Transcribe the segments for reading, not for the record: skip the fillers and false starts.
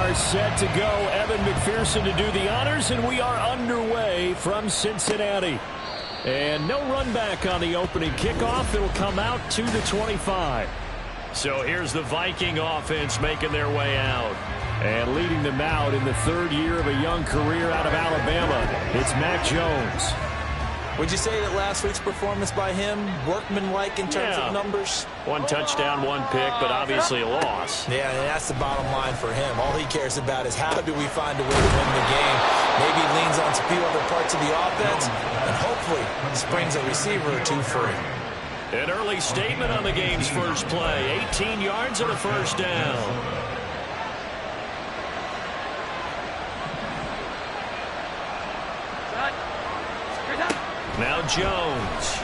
are set to go. Evan McPherson to do the honors, and we are underway from Cincinnati. And no run back on the opening kickoff. It'll come out to the 25. So here's the Viking offense making their way out. And leading them out in the third year of a young career out of Alabama, it's Mac Jones. Would you say that last week's performance by him, workmanlike in terms of numbers? One touchdown, one pick, but obviously a loss. Yeah, and that's the bottom line for him. All he cares about is how do we find a way to win the game. Maybe leans on a few other parts of the offense, and hopefully springs a receiver or two free. An early statement on the game's first play. 18 yards and a first down. Now Jones.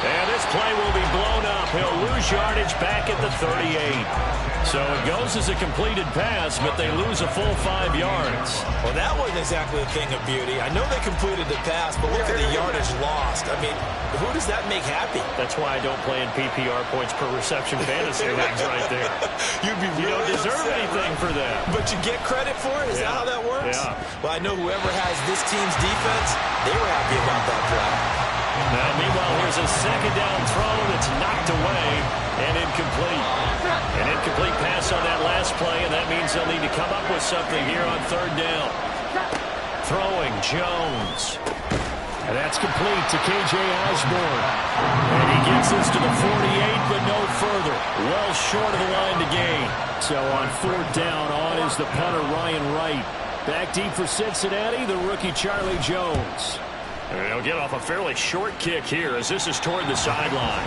And this play will be blown up. He'll lose yardage back at the 38. So it goes as a completed pass, but they lose a full 5 yards. Well, that wasn't exactly a thing of beauty. I know they completed the pass, but look at the yardage lost. I mean, who does that make happy? That's why I don't play in PPR points per reception fantasy leagues right there. You don't deserve anything for that. But you get credit for it? Is that how that works? Yeah. Well, I know whoever has this team's defense, they were happy about that play. Now, meanwhile, here's a second down throw that's knocked away and incomplete. An incomplete pass on that last play, and that means they'll need to come up with something here on third down. Throwing Jones. And that's complete to K.J. Osborne. And he gets this to the 48, but no further. Well short of the line to gain. So on fourth down, on is the punter Ryan Wright. Back deep for Cincinnati, the rookie Charlie Jones. And he'll get off a fairly short kick here as this is toward the sideline.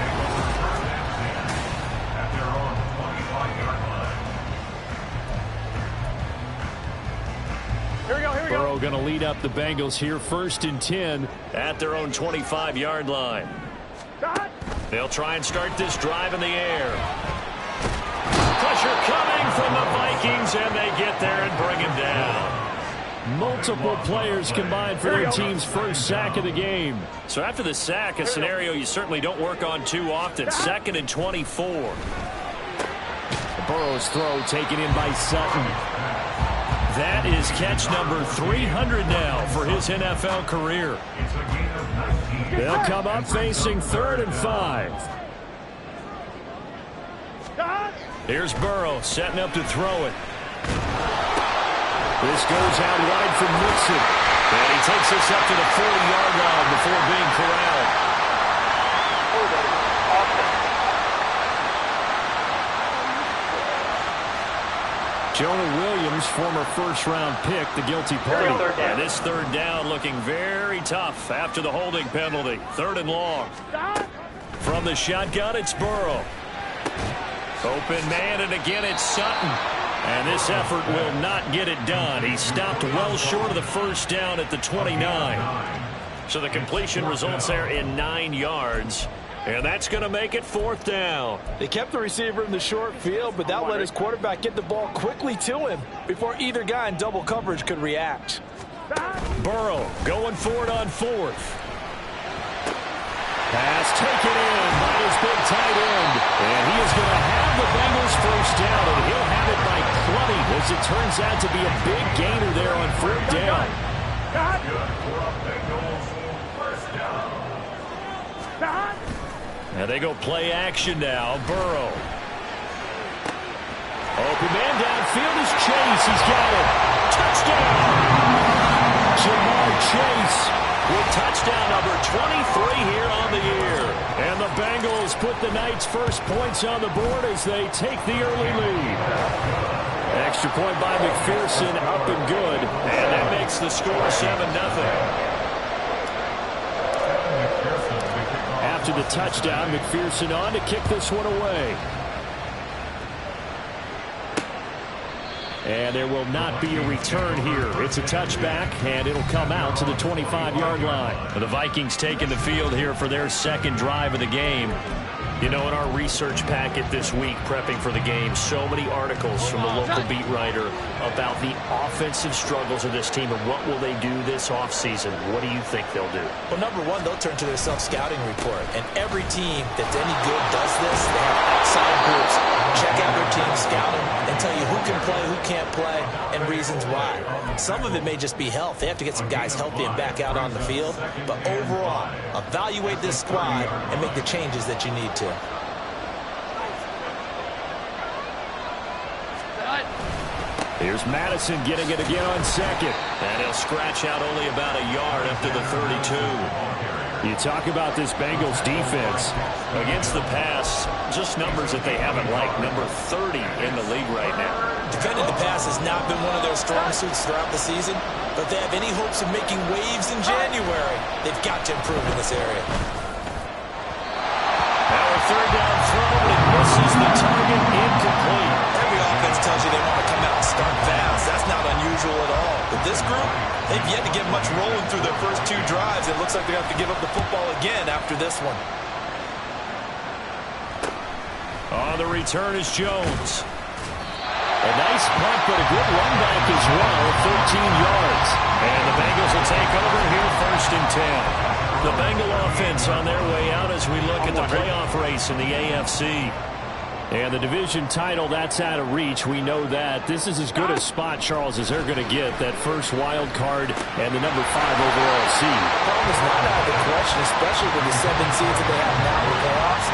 Burrow going to lead up the Bengals here, 1st and 10 at their own 25-yard line. They'll try and start this drive in the air. Pressure coming from the Vikings, and they get there and bring him down. Multiple players combined for their team's first sack of the game. So after the sack, a scenario you certainly don't work on too often. 2nd and 24. Burrow's throw taken in by Sutton. That is catch number 300 now for his NFL career. They'll come up facing 3rd and 5. Here's Burrow setting up to throw it. This goes out wide from Mixon. And he takes this up to the 40-yard line before being corralled. Jonah Williams, former first-round pick, the guilty party. And this third down looking very tough after the holding penalty. 3rd and long. From the shotgun, it's Burrow. Open man, and again it's Sutton. And this effort will not get it done. He stopped well short of the first down at the 29. So the completion results there in 9 yards. And that's going to make it 4th down. They kept the receiver in the short field, but that let his quarterback get the ball quickly to him before either guy in double coverage could react. Burrow going for it on 4th. Pass taken in by his big tight end. And he is going to have the Bengals first down, and he'll have it by plenty as it turns out to be a big gainer there on 4th down. And they go play action now. Burrow. Open man downfield is Chase. He's got it. Touchdown! Jamar Chase with touchdown number 23 here on the year. And the Bengals put the night's first points on the board as they take the early lead. Extra point by McPherson, up and good. And that makes the score 7-0. After the touchdown, McPherson on to kick this one away. And there will not be a return here. It's a touchback, and it'll come out to the 25-yard line. The Vikings taking the field here for their second drive of the game. You know, in our research packet this week, prepping for the game, so many articles from the local beat writer about the offensive struggles of this team and what will they do this offseason. What do you think they'll do? Well, number one, they'll turn to their self-scouting report. And every team that's any good does this. They have outside groups. Check out their team, scout them, and tell you who can play, who can't play, and reasons why. Some of it may just be health. They have to get some guys healthy and back out on the field. But overall, evaluate this squad and make the changes that you need to. Here's Madison getting it again on second. And he'll scratch out only about a yard after the 32. You talk about this Bengals defense. Against the pass, just numbers that they haven't liked. Number 30 in the league right now. Defending the pass has not been one of their strong suits throughout the season. But if they have any hopes of making waves in January, they've got to improve in this area. Now a third down throw, but it misses the target, incomplete. Every offense tells you they want to come out and start fast. That's not unusual at all. But this group, they've yet to get much rolling through their first two drives. It looks like they have to give up the football again after this one. On the return is Jones. A nice punt, but a good run back as well, 13 yards. And the Bengals will take over here, 1st and 10. The Bengal offense on their way out as we look at the playoff race in the AFC. And the division title, that's out of reach. We know that. This is as good a spot, Charles, as they're going to get. That first wild card and the number 5 overall seed. Problem is not out of the question, especially with the 7 seeds that they have now in the playoffs.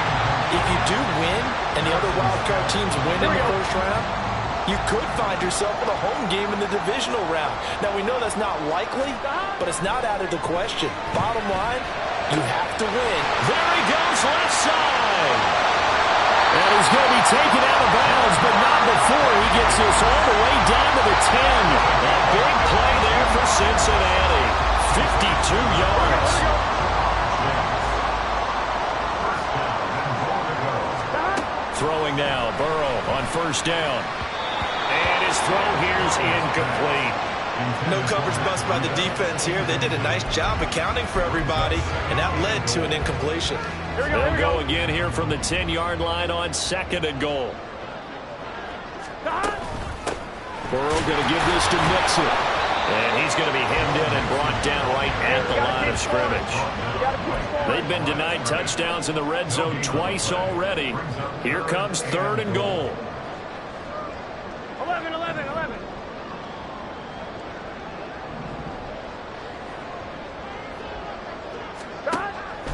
If you do win and the other wild card teams win in the first round, you could find yourself with a home game in the divisional round. Now, we know that's not likely, but it's not out of the question. Bottom line, you have to win. There he goes, left side. And he's going to be taken out of bounds, but not before he gets this all the way down to the 10. A big play there for Cincinnati. 52 yards. Throwing now, Burrow on 1st down. And his throw here is incomplete. No coverage bust by the defense here. They did a nice job accounting for everybody, and that led to an incompletion. They'll go again here from the 10-yard line on 2nd and goal. Burrow going to give this to Mixon. And he's going to be hemmed in and brought down right at the line of scrimmage. They've been denied touchdowns in the red zone twice already. Here comes 3rd and goal. 11.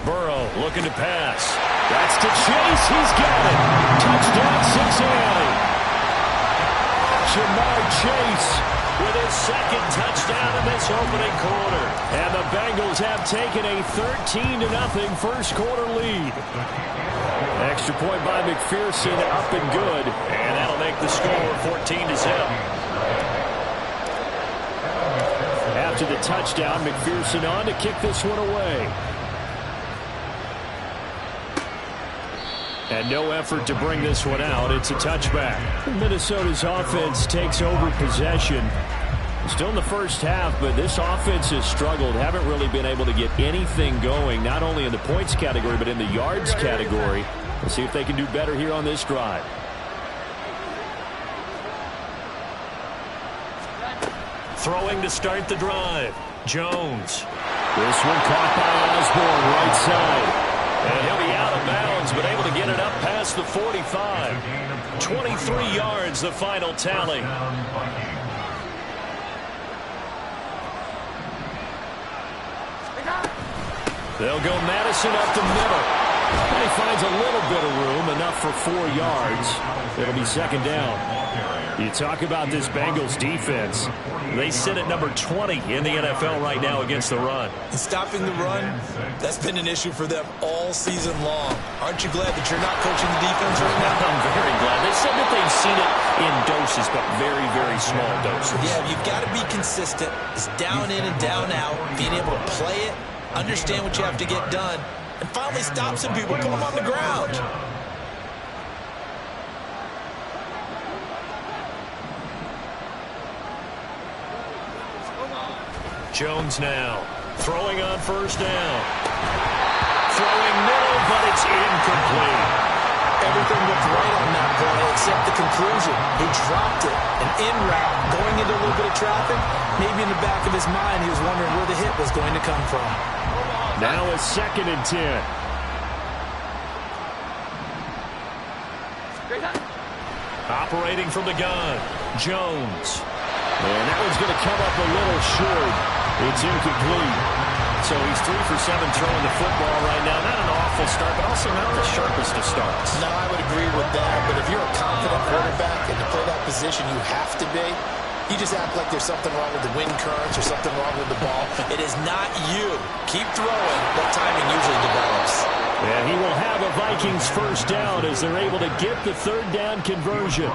Burrow looking to pass. That's to Chase. He's got it. Touchdown, Cincinnati. Jamar Chase with his 2nd touchdown in this opening quarter. And the Bengals have taken a 13-0 first quarter lead. Extra point by McPherson, up and good. And that'll make the score 14-0. After the touchdown, McPherson on to kick this one away. And no effort to bring this one out. It's a touchback. Minnesota's offense takes over possession. Still in the first half, but this offense has struggled. Haven't really been able to get anything going, not only in the points category, but in the yards category. Let's see if they can do better here on this drive. Throwing to start the drive. Jones. This one caught by Osborne, right side. And he'll be out of bounds, but able to get it up past the 45. 23 yards, the final tally. They'll go Madison up the middle. And he finds a little bit of room, enough for 4 yards. It'll be 2nd down. You talk about this Bengals defense. They sit at number 20 in the NFL right now against the run. And stopping the run, that's been an issue for them all season long. Aren't you glad that you're not coaching the defense right now? I'm very glad. They said that they've seen it in doses, but very, very small doses. Yeah, you've got to be consistent. It's down in and down out, being able to play it, understand what you have to get done, and finally stop some people, put them on the ground. Jones now throwing on 1st down. Throwing middle, but it's incomplete. Everything looked right on that play except the conclusion. He dropped it. An in route, going into a little bit of traffic. Maybe in the back of his mind, he was wondering where the hit was going to come from. Now a 2nd and 10. Operating from the gun, Jones. And that one's going to come up a little short. It's incomplete. So he's 3 for 7 throwing the football right now. Not an awful start, but also not the sharpest of starts. No, I would agree with that. But if you're a confident quarterback and to play that position, you have to be. You just act like there's something wrong with the wind currents or something wrong with the ball. It is not you. Keep throwing. That timing usually develops. And he will have a Vikings first down as they're able to get the 3rd down conversion.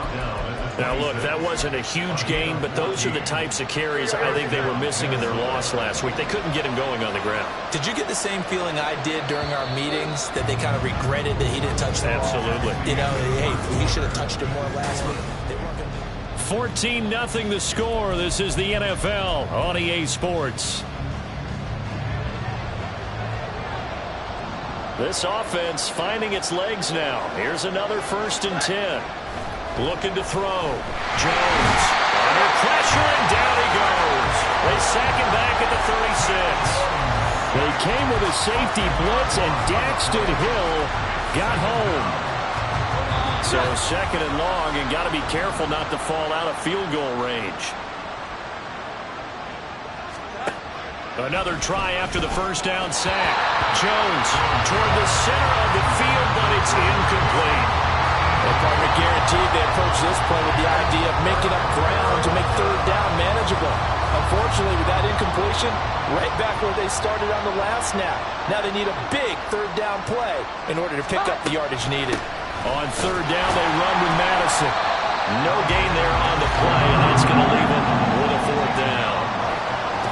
Now, look, that wasn't a huge gain, but those are the types of carries I think they were missing in their loss last week. They couldn't get him going on the ground. Did you get the same feeling I did during our meetings, that they kind of regretted that he didn't touch the ball? Absolutely. You know, hey, he should have touched it more last week. 14-0 the score. This is the NFL on EA Sports. This offense finding its legs now. Here's another 1st and 10. Looking to throw. Jones under pressure, and down he goes. They sack him back at the 36. They came with a safety blitz, and Daxton Hill got home. So 2nd and long, and got to be careful not to fall out of field goal range. Another try after the 1st down sack. Jones toward the center of the field, but it's incomplete. Well, partner, guaranteed they approach this play with the idea of making up ground to make 3rd down manageable. Unfortunately, with that incompletion, right back where they started on the last snap. Now they need a big 3rd down play in order to pick up the yardage needed. On 3rd down, they run with Madison. No gain there on the play, and that's going to leave it with a 4th down.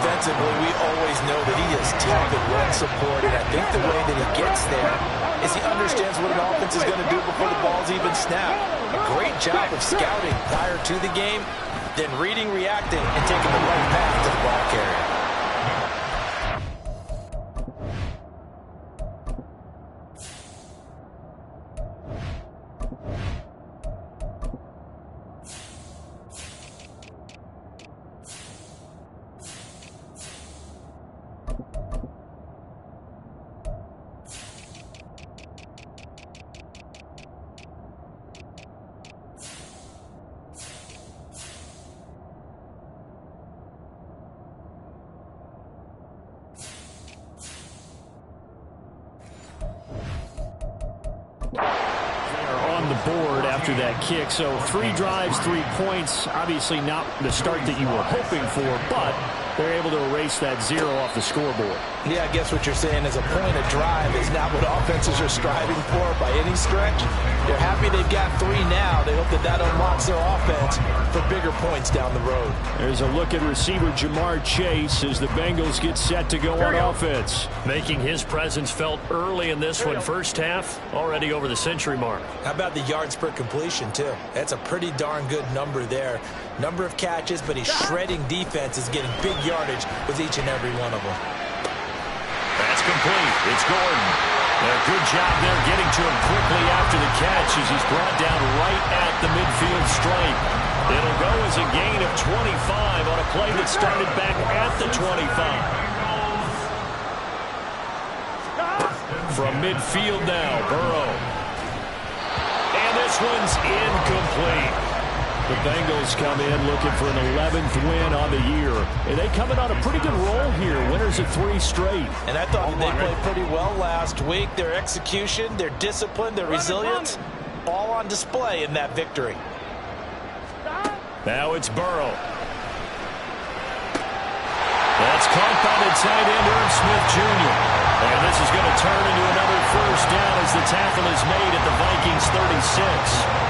Defensively, we always know that he is tough and run support, and I think the way that he gets there is he understands what an offense is going to do before the ball's even snapped. A great job of scouting prior to the game, then reading, reacting, and taking the right path to the ball carrier. Board after that kick. So 3 drives, 3 points. Obviously not the start that you were hoping for, but they're able to erase that 0 off the scoreboard. Yeah, I guess what you're saying is a point of drive is not what offenses are striving for by any stretch. They're happy they've got 3 now. They hope that that unlocks their offense for bigger points down the road. There's a look at receiver Jamar Chase as the Bengals get set to go on offense. Making his presence felt early in this one. First half, already over the century mark. How about the yards per completion, too? That's a pretty darn good number there. Number of catches, but he's shredding defense, is getting big yardage with each and every one of them. That's complete. It's Gordon. A good job there getting to him quickly after the catch as he's brought down right at the midfield stripe. It'll go as a gain of 25 on a play that started back at the 25. From midfield now, Burrow. And this one's incomplete. The Bengals come in looking for an 11th win on the year. And they come in on a pretty good roll here. Winners of 3 straight. And I thought they played pretty well last week. Their execution, their discipline, their resilience, all on display in that victory. Now it's Burrow. That's caught by the tight end, Irv Smith Jr. And this is going to turn into another first down as the tackle is made at the Vikings 36.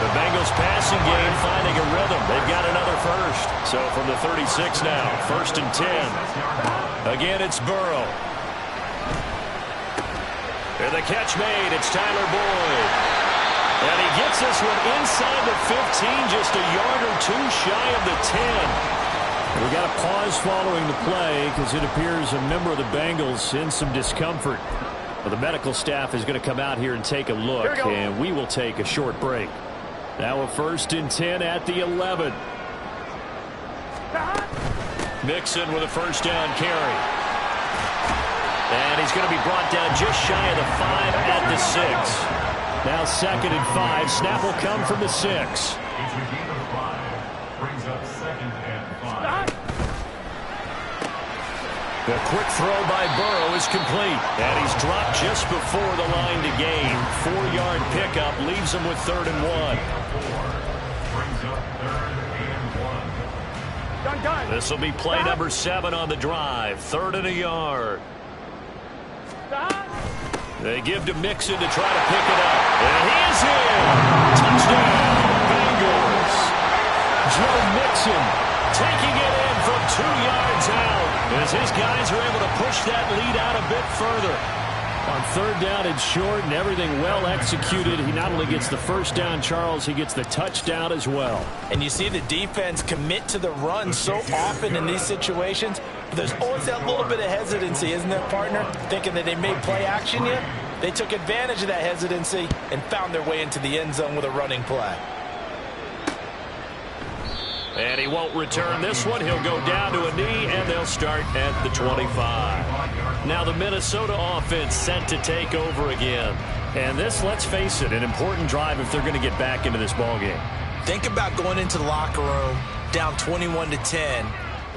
The Bengals passing game finding a rhythm. They've got another first. So from the 36 now, 1st and 10. Again, it's Burrow. And the catch made. It's Tyler Boyd. And he gets this one inside the 15, just a yard or 2 shy of the 10. We got a pause following the play because it appears a member of the Bengals in some discomfort. Well, the medical staff is going to come out here and take a look, and we will take a short break. Now a 1st and 10 at the 11. Mixon with a 1st down carry. And he's going to be brought down just shy of the 5 at the 6. Now 2nd and 5. Snap will come from the 6. Brings up 2nd and 5. The quick throw by Burrow is complete. And he's dropped just before the line to gain. 4-yard pickup leaves him with 3rd and 1. Brings up 3rd and 1. This will be play number 7 on the drive. 3rd and a yard. They give to Mixon to try to pick it up. And he is in. Touchdown, Bengals. Joe Mixon taking it in from 2 yards out as his guys are able to push that lead out a bit further. On 3rd down and short and everything well executed, he not only gets the 1st down, Charles, he gets the touchdown as well. And you see the defense commit to the run so often in these situations. But there's always that little bit of hesitancy, isn't there, partner? Thinking that they may play action yet. They took advantage of that hesitancy and found their way into the end zone with a running play. And he won't return this one. He'll go down to a knee, and they'll start at the 25. Now the Minnesota offense set to take over again. And this, let's face it, an important drive if they're going to get back into this ballgame. Think about going into the locker room down 21-10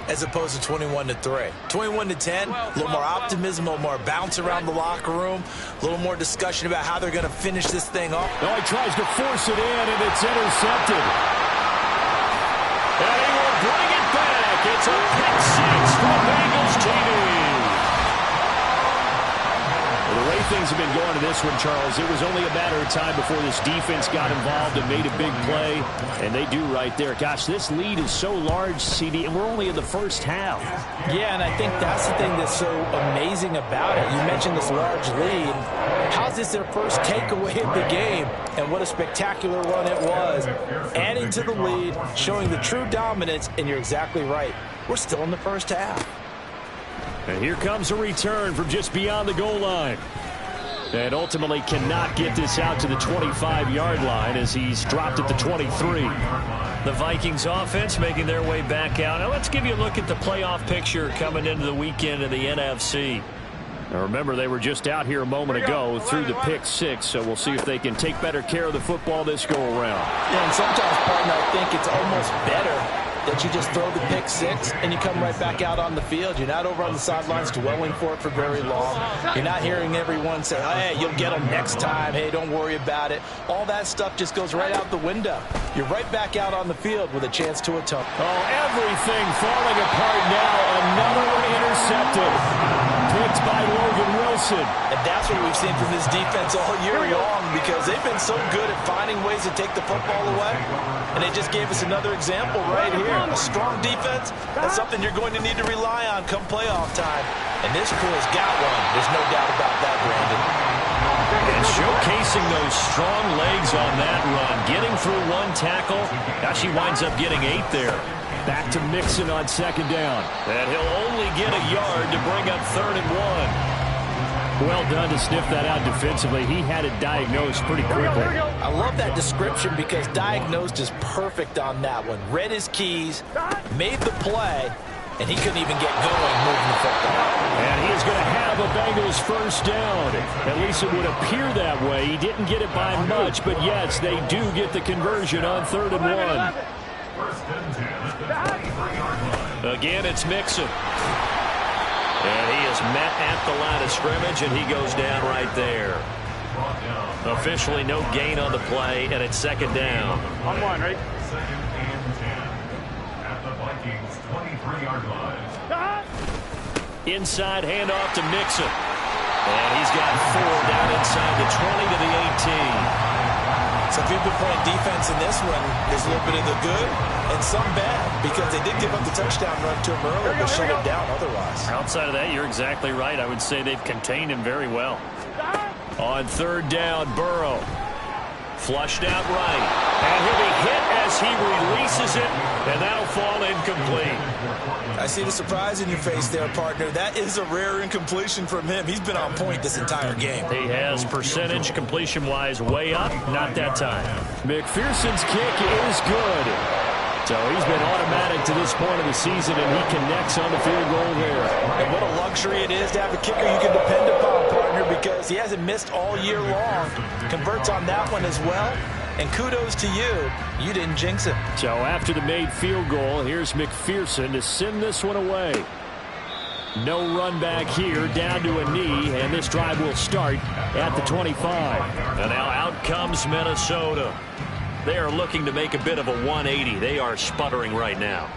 as opposed to 21-3. 21-10, a little more optimism, a little more bounce around the locker room, a little more discussion about how they're going to finish this thing off. Oh, he tries to force it in, and it's intercepted. And he will bring it back. It's a pick 6 for Bengals TV. Well, the way things have been going to this one, Charles, it was only a matter of time before this defense got involved and made a big play. And they do right there. Gosh, this lead is so large, CD, and we're only in the 1st half. Yeah, and I think that's the thing that's so amazing about it. You mentioned this large lead. How's this their first takeaway of the game? And what a spectacular run it was. Adding to the lead, showing the true dominance, and you're exactly right. We're still in the 1st half. And here comes a return from just beyond the goal line. And ultimately cannot get this out to the 25-yard line as he's dropped at the 23. The Vikings offense making their way back out. Now let's give you a look at the playoff picture coming into the weekend of the NFC. Now remember, they were just out here a moment ago through the pick 6, so we'll see if they can take better care of the football this go-around. Yeah, and sometimes, partner, I think it's almost better that you just throw the pick 6 and you come right back out on the field. You're not over on the sidelines dwelling for it for very long. You're not hearing everyone say, oh, hey, you'll get them next time. Hey, don't worry about it. All that stuff just goes right out the window. You're right back out on the field with a chance to atone. Oh, everything falling apart now. Another one intercepted. Picked by Logan Wilson. And that's what we've seen from this defense all year long, because they've been so good at finding ways to take the football away. And they just gave us another example right here. A strong defense, that's something you're going to need to rely on come playoff time. And this crew has got one. There's no doubt about that, Brandon. And showcasing those strong legs on that run. Getting through one tackle. Gosh, he winds up getting 8 there. Back to Mixon on 2nd down. And he'll only get a yard to bring up 3rd and 1. Well done to sniff that out defensively. He had it diagnosed pretty quickly. I love that description because diagnosed is perfect on that one. Read his keys, made the play, and he couldn't even get going moving the football. And he is going to have a Bengals 1st down. At least it would appear that way. He didn't get it by much, but yes, they do get the conversion on 3rd and 1. Again, it's Mixon. And he is met at the line of scrimmage, and he goes down right there. Officially no gain on the play, and it's 2nd down. On 1, right? 2nd and 10 at the Vikings 23-yard line. Inside handoff to Mixon. And he's got 4 down inside the 20 to the 18. So if you've been playing defense in this one, there's a little bit of the good and some bad, because they did give up the touchdown run to him earlier, but shut him down otherwise. Outside of that, you're exactly right. I would say they've contained him very well. On 3rd down, Burrow. Flushed out right. And he'll be hit as he releases it, and that'll fall incomplete. I see the surprise in your face there, partner. That is a rare incompletion from him. He's been on point this entire game. He has percentage completion-wise way up. Not that time. McPherson's kick is good. So he's been automatic to this point of the season, and he connects on the field goal there. And what a luxury it is to have a kicker you can depend upon, partner, because he hasn't missed all year long. Converts on that one as well. And kudos to you. You didn't jinx him. So after the made field goal, here's McPherson to send this one away. No run back here, down to a knee, and this drive will start at the 25. And now out comes Minnesota. They are looking to make a bit of a 180. They are sputtering right now.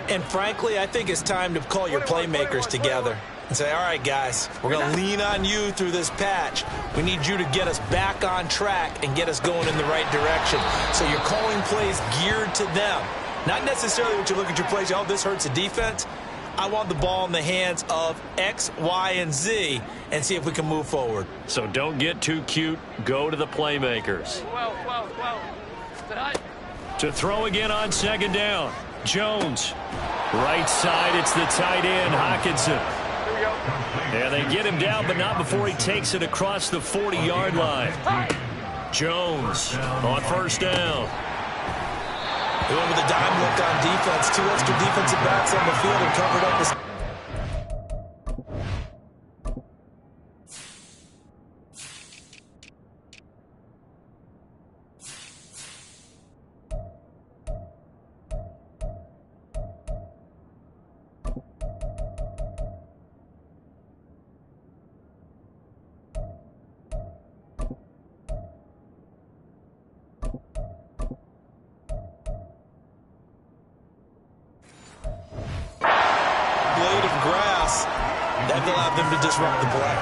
And frankly, I think it's time to call your playmakers together and say, all right, guys, we're going to lean on you through this patch. We need you to get us back on track and get us going in the right direction. So you're calling plays geared to them. Not necessarily what you look at your plays, oh, this hurts the defense. I want the ball in the hands of X, Y, and Z and see if we can move forward. So don't get too cute. Go to the playmakers. To throw again on second down. Jones. Right side, it's the tight end, Hockenson. Yeah, they get him down, but not before he takes it across the 40-yard line. Jones on first down. Going with a dime look on defense. Two extra defensive backs on the field and covered up his... That allowed them to disrupt the play.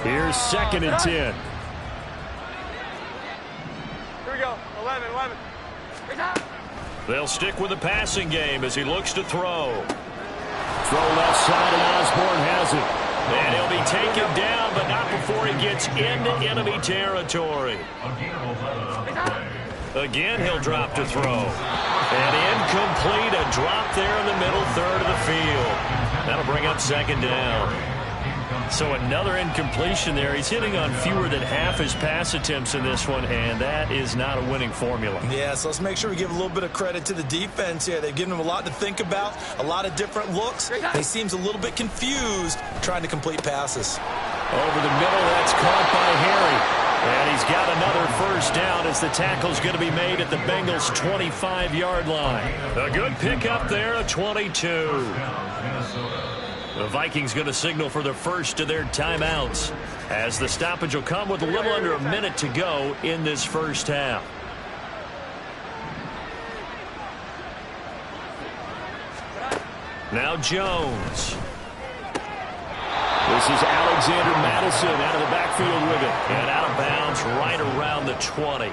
Here's second and 10. Here we go. 11. They'll stick with the passing game as he looks to throw. Throw left side, and Osborne has it. And he'll be taken down, but not before he gets into enemy territory. Again, he'll drop to throw. And incomplete, a drop there in the middle third of the field. That'll bring up second down. So another incompletion there. He's hitting on fewer than half his pass attempts in this one, and that is not a winning formula. Yeah, so let's make sure we give a little bit of credit to the defense here. They've given him a lot to think about, a lot of different looks. He seems a little bit confused trying to complete passes. Over the middle, that's caught by Harry. And he's got another first down as the tackle's going to be made at the Bengals' 25-yard line. A good pickup there, a 22. The Vikings going to signal for the first of their timeouts as the stoppage will come with a little under a minute to go in this first half. Now Jones. This is Alexander Madison out of the backfield with it. And out of bounds right around the 20.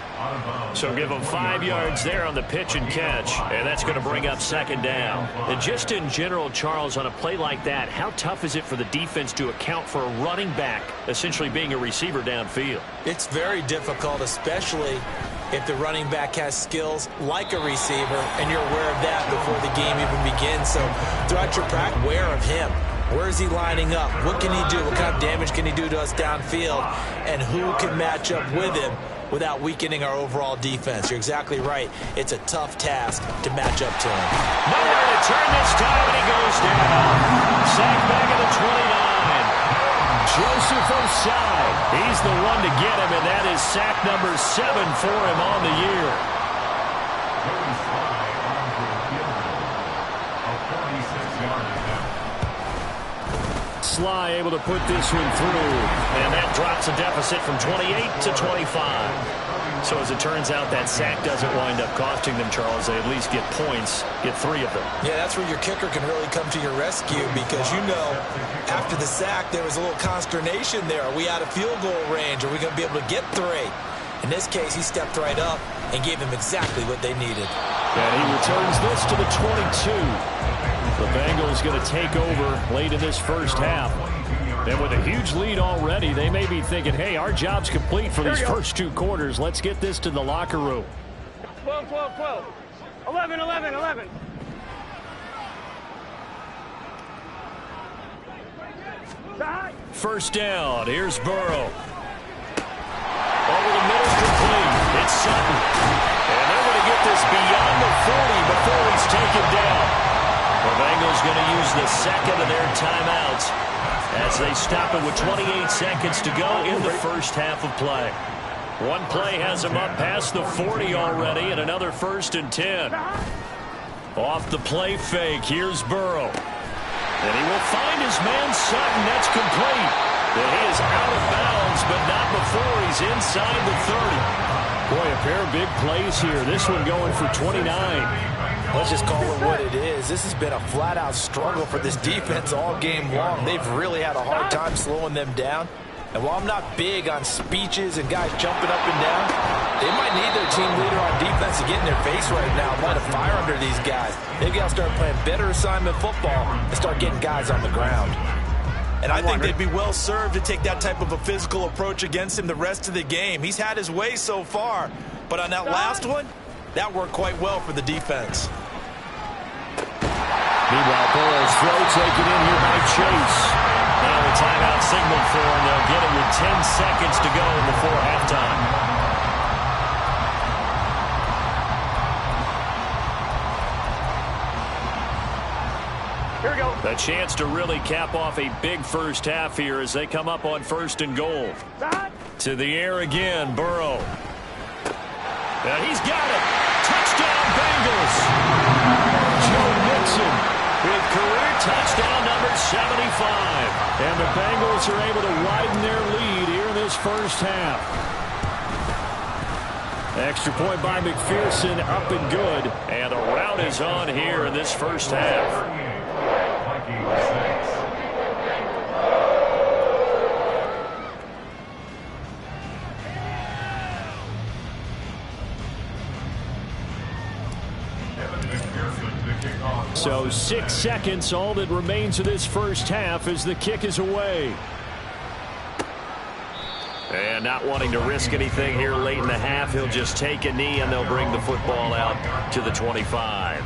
So give him 5 yards there on the pitch and catch. And that's going to bring up second down. And just in general, Charles, on a play like that, how tough is it for the defense to account for a running back essentially being a receiver downfield? It's very difficult, especially if the running back has skills like a receiver, and you're aware of that before the game even begins. So throughout your practice, aware of him. Where is he lining up? What can he do? What kind of damage can he do to us downfield? And who can match up with him without weakening our overall defense? You're exactly right. It's a tough task to match up to him. Nowhere to turn this time, and he goes down. Sacked back at the 29. Joseph Osai. He's the one to get him, and that is sack number 7 for him on the year. Sly able to put this one through, and that drops a deficit from 28 to 25. So as it turns out, that sack doesn't wind up costing them, Charles. They at least get points, get 3 of them. Yeah, that's where your kicker can really come to your rescue, because you know after the sack there was a little consternation there. Are we out of field goal range? Are we going to be able to get 3? In this case, he stepped right up and gave them exactly what they needed. And he returns this to the 22. The Bengals going to take over late in this first half. And with a huge lead already, they may be thinking, hey, our job's complete for these first 2 quarters. Let's get this to the locker room. 12, 12, 12. 11, 11, 11. First down. Here's Burrow. Over the middle, complete. It's Sutton. And they're going to get this beyond the 40 before he's taken down. The Bengals going to use the second of their timeouts as they stop it with 28 seconds to go in the first half of play. One play has them up past the 40 already, and another 1st and 10. Off the play fake, here's Burrow. And he will find his man Sutton. That's complete. And he is out of bounds, but not before he's inside the 30. Boy, a pair of big plays here. This one going for 29. Let's just call it what it is. This has been a flat-out struggle for this defense all game long. They've really had a hard time slowing them down. And while I'm not big on speeches and guys jumping up and down, they might need their team leader on defense to get in their face right now, light a fire under these guys. They've got to start playing better assignment football and start getting guys on the ground. And I think they'd be well served to take that type of a physical approach against him the rest of the game. He's had his way so far, but on that last one, that worked quite well for the defense. Meanwhile, Burrow's throw taken in here by Chase. Now the timeout signaled for, and they'll get it with 10 seconds to go before halftime. Here we go. A chance to really cap off a big first half here as they come up on 1st and goal. To the air again, Burrow. And he's got it. Touchdown, Bengals. Joe Mixon with career touchdown number 75. And the Bengals are able to widen their lead here in this first half. Extra point by McPherson, up and good. And the rout is on here in this first half. So 6 seconds, all that remains of this first half as the kick is away. And not wanting to risk anything here late in the half, he'll just take a knee and they'll bring the football out to the 25.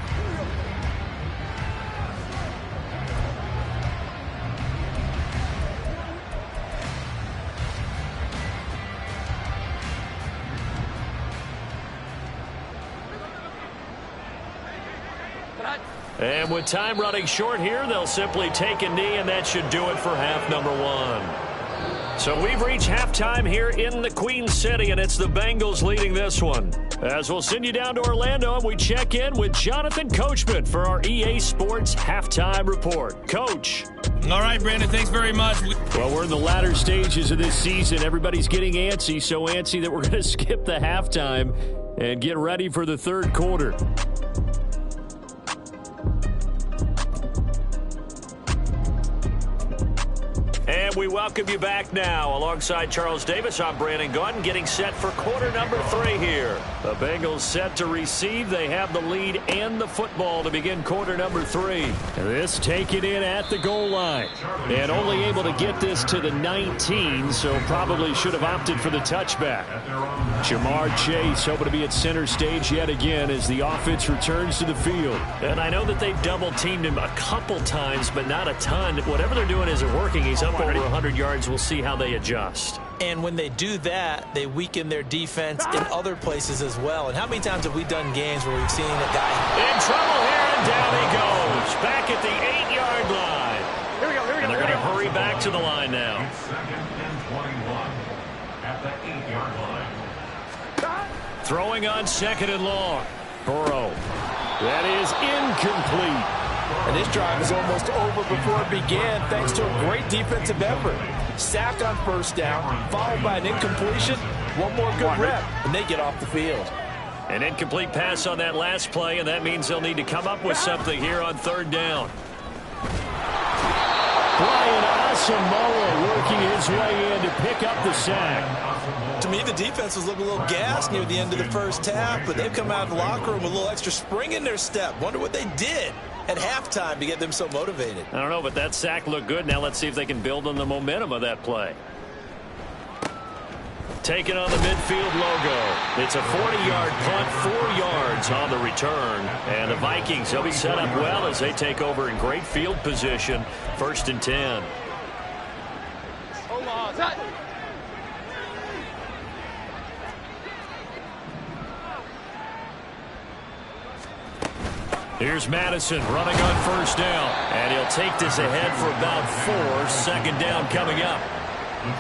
And with time running short here, they'll simply take a knee, and that should do it for half number 1. So we've reached halftime here in the Queen City, and it's the Bengals leading this one. As we'll send you down to Orlando, and we check in with Jonathan Coachman for our EA Sports Halftime Report. Coach. All right, Brandon, thanks very much. Well, we're in the latter stages of this season. Everybody's getting antsy, so antsy that we're going to skip the halftime and get ready for the third quarter. And we welcome you back now. Alongside Charles Davis, I'm Brandon Gordon, getting set for quarter number 3 here. The Bengals set to receive. They have the lead and the football to begin quarter number 3. This taken in at the goal line. And only able to get this to the 19, so probably should have opted for the touchback. Jamar Chase hoping to be at center stage yet again as the offense returns to the field. And I know that they've double-teamed him a couple times, but not a ton. Whatever they're doing isn't working. He's up over 100 yards. We'll see how they adjust. And when they do that, they weaken their defense in other places as well. And how many times have we done games where we've seen a guy in trouble here, and down he goes. Back at the 8-yard line. Here we go, here we go. And they're going to hurry back to the line now. It's 2nd and 21 at the 8-yard line. Throwing on 2nd and long. Burrow. That is incomplete. And this drive is almost over before it began thanks to a great defensive effort. Sack on first down, followed by an incompletion. One more good rep, and they get off the field. An incomplete pass on that last play, and that means they'll need to come up with something here on 3rd down. Brian Asamoah working his way in to pick up the sack. To me, the defense was looking a little gassed near the end of the first half, but they've come out of the locker room with a little extra spring in their step. Wonder what they did at halftime to get them so motivated. I don't know, but that sack looked good. Now let's see if they can build on the momentum of that play. Taking on the midfield logo. It's a 40-yard punt, 4 yards on the return. And the Vikings, they'll be set up well as they take over in great field position. 1st and 10. Here's Madison running on 1st down. And he'll take this ahead for about 4. 2nd down coming up.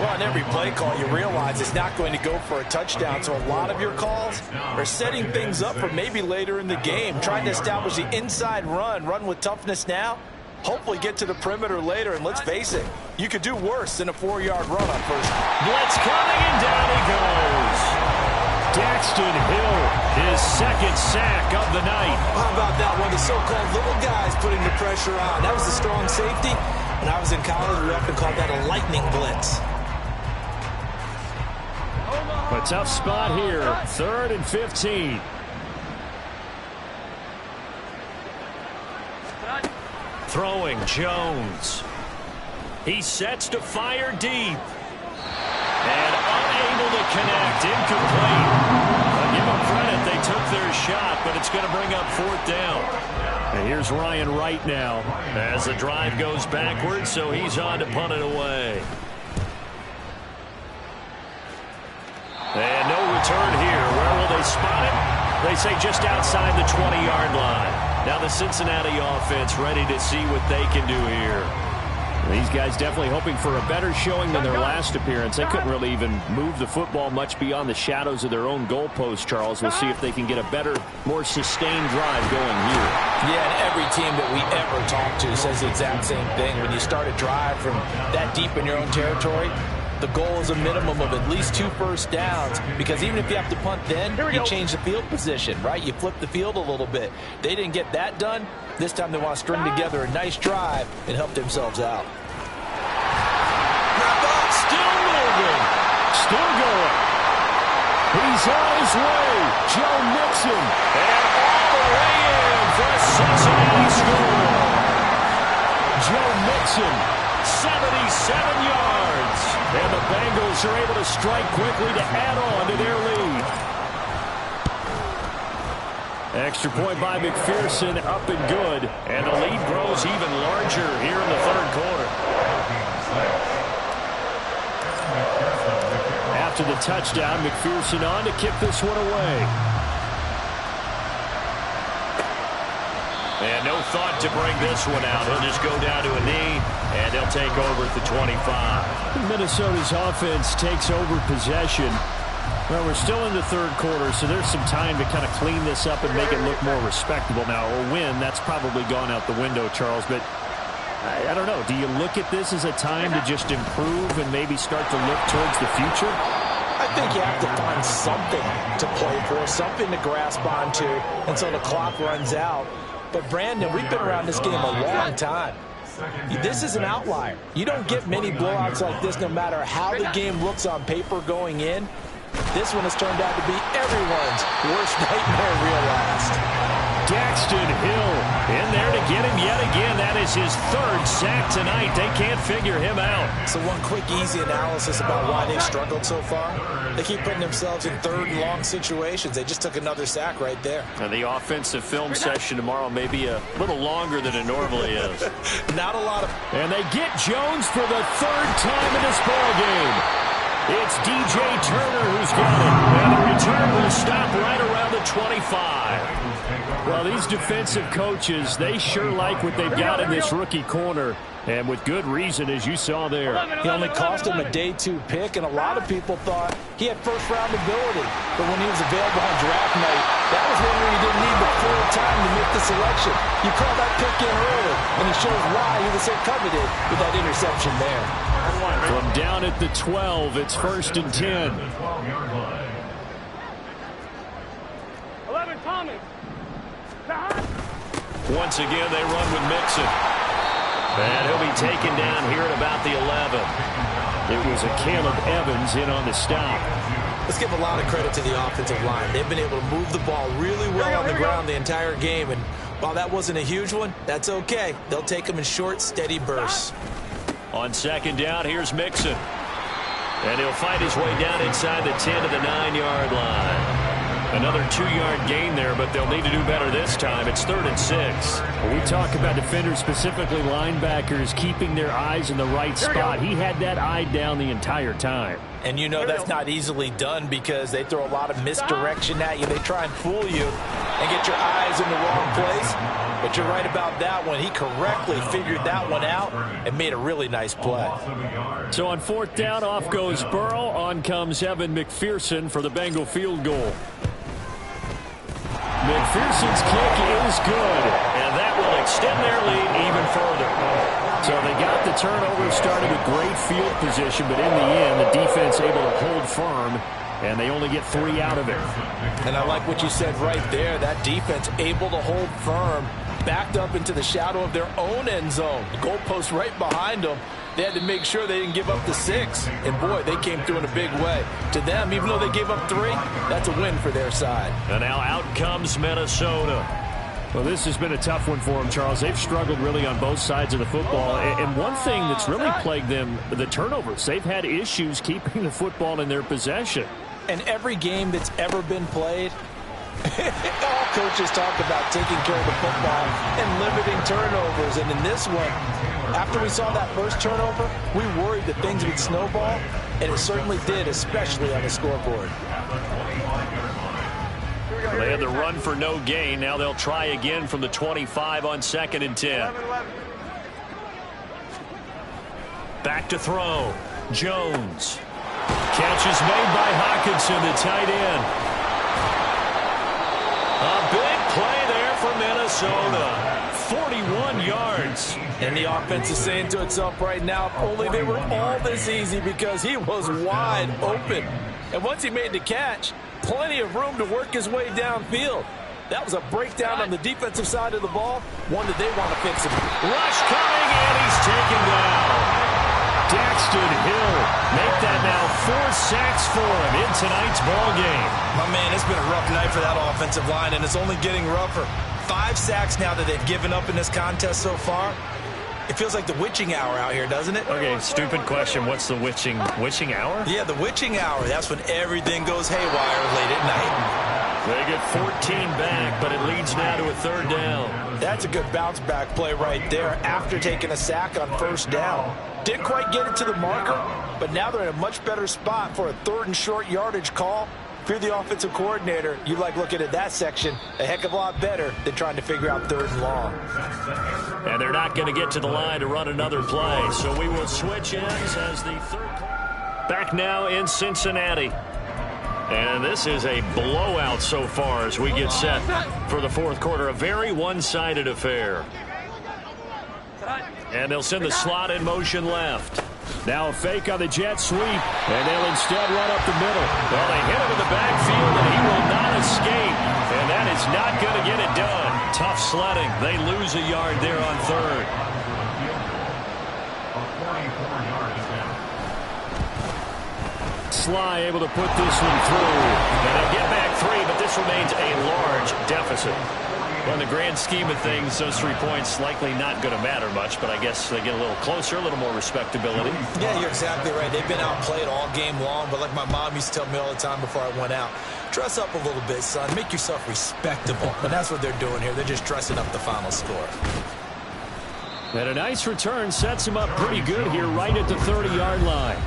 Well, on every play call, you realize it's not going to go for a touchdown. So a lot of your calls are setting things up for maybe later in the game, trying to establish the inside run with toughness now, hopefully get to the perimeter later. And let's face it, you could do worse than a 4-yard run on 1st. Blitz coming, and down he goes. Daxton Hill, his 2nd sack of the night. How about that one? The so-called little guys putting the pressure on. That was a strong safety. When I was in college, we often called that a lightning blitz. A tough spot here. 3rd and 15. Throwing Jones. He sets to fire deep. And unable to connect. Incomplete. I'll give them credit. They took their shot, but it's going to bring up 4th down. And here's Ryan Wright now as the drive goes backwards, so he's on to punt it away. And no return here. Where will they spot him? They say just outside the 20-yard line. Now the Cincinnati offense ready to see what they can do here. These guys definitely hoping for a better showing than their last appearance. They couldn't really even move the football much beyond the shadows of their own goalpost, Charles. We'll see if they can get a better, more sustained drive going here. Yeah, and every team that we ever talk to says the exact same thing. When you start a drive from that deep in your own territory, the goal is a minimum of at least 2 1st downs, because even if you have to punt then, you change the field position, right? You flip the field a little bit. They didn't get that done. This time they want to string together a nice drive and help themselves out. Still moving. Still going. He's on his way. Joe Mixon. And all the way in for a Cincinnati score. Joe Mixon, 77 yards. And the Bengals are able to strike quickly to add on to their lead. Extra point by McPherson, up and good. And the lead grows even larger here in the 3rd quarter. After the touchdown, McPherson on to kick this one away. And no thought to bring this one out. He'll just go down to a knee, and they'll take over at the 25. Minnesota's offense takes over possession. Well, we're still in the 3rd quarter, so there's some time to kind of clean this up and make it look more respectable now. A win, that's probably gone out the window, Charles, but I don't know. Do you look at this as a time to just improve and maybe start to look towards the future? I think you have to find something to play for, something to grasp onto until the clock runs out. But, Brandon, we've been around this game a long time. This is an outlier. You don't get many blowouts like this no matter how the game looks on paper going in. This one has turned out to be everyone's worst nightmare realized. Daxton Hill in there to get him yet again. That is his 3rd sack tonight. They can't figure him out. So one quick, easy analysis about why they've struggled so far. They keep putting themselves in 3rd and long situations. They just took another sack right there. And the offensive film session tomorrow may be a little longer than it normally is. Not a lot of... And they get Jones for the 3rd time in this ball game. It's DJ Turner who's got it. And the return will stop right around the 25. Well, these defensive coaches, they sure like what they've got in this rookie corner. And with good reason, as you saw there. He only cost him a day 2 pick, and a lot of people thought he had 1st-round ability. But when he was available on draft night, that was when he didn't need the full time to make the selection. You call that pick in early, and he shows why he was so coveted with that interception there. From down at the 12, it's 1st and 10. 11, Thomas. Once again, they run with Mixon. And he'll be taken down here at about the 11. It was a Caleb Evans in on the stop. Let's give a lot of credit to the offensive line. They've been able to move the ball really well on the ground the entire game. And while that wasn't a huge one, that's okay. They'll take them in short, steady bursts. On 2nd down, here's Mixon. And he'll fight his way down inside the 10 to the 9-yard line. Another 2-yard gain there, but they'll need to do better this time. It's 3rd and 6. When we talk about defenders, specifically linebackers, keeping their eyes in the right spot. He had that eye down the entire time. And you know that's not easily done because they throw a lot of misdirection at you. They try and fool you and get your eyes in the wrong place. But you're right about that one. He correctly figured that one out and made a really nice play. So on 4th down, off goes Burrow. On comes Evan McPherson for the Bengal field goal. McPherson's kick is good, and that will extend their lead even further. So they got the turnover, started with great field position, but in the end, the defense able to hold firm, and they only get 3 out of it. And I like what you said right there. That defense able to hold firm, backed up into the shadow of their own end zone. The goalpost right behind them. They had to make sure they didn't give up the 6. And, boy, they came through in a big way. To them, even though they gave up 3, that's a win for their side. And now out comes Minnesota. Well, this has been a tough one for them, Charles. They've struggled really on both sides of the football. And one thing that's really plagued them, the turnovers. They've had issues keeping the football in their possession. And every game that's ever been played, all coaches talk about taking care of the football and limiting turnovers. And in this one, after we saw that first turnover, we worried that things would snowball, and it certainly did, especially on the scoreboard. They had the run for no gain. Now they'll try again from the 25 on 2nd and 10. Back to throw. Jones. Catch is made by Hockenson, the tight end. A big play there for Minnesota. 41 yards. And the offense is saying to itself right now, if only they were all this easy, because he was wide open. And once he made the catch, plenty of room to work his way downfield. That was a breakdown on the defensive side of the ball, one that they want to fix him. Rush coming, and he's taken down. Daxton Hill make that now 4 sacks for him in tonight's ball game. My man, it's been a rough night for that offensive line, and it's only getting rougher. 5 sacks now that they've given up in this contest so far. It feels like the witching hour out here, doesn't it? Okay, stupid question. What's the witching hour? Yeah, the witching hour. That's when everything goes haywire late at night. They get 14 back, but it leads now to a 3rd down. That's a good bounce back play right there after taking a sack on 1st down. Didn't quite get it to the marker, but now they're in a much better spot for a 3rd and short yardage call. If you're the offensive coordinator, you like looking at that section a heck of a lot better than trying to figure out 3rd and long. And they're not going to get to the line to run another play, so we will switch ends as the 3rd. Back now in Cincinnati. And this is a blowout so far as we get set for the 4th quarter. A very one-sided affair. And they'll send the slot in motion left. Now a fake on the jet sweep, and they'll instead run up the middle. Well, they hit him in the backfield, and he will not escape. And that is not going to get it done. Tough sledding. They lose a yard there on 3rd. Sly able to put this one through. And they'll get back 3, but this remains a large deficit. Well, in the grand scheme of things, those 3 points likely not going to matter much, but I guess they get a little closer, a little more respectability. Yeah, you're exactly right. They've been outplayed all game long, but like my mom used to tell me all the time before I went out, dress up a little bit, son. Make yourself respectable. And that's what they're doing here. They're just dressing up the final score. And a nice return sets him up pretty good here right at the 30-yard line.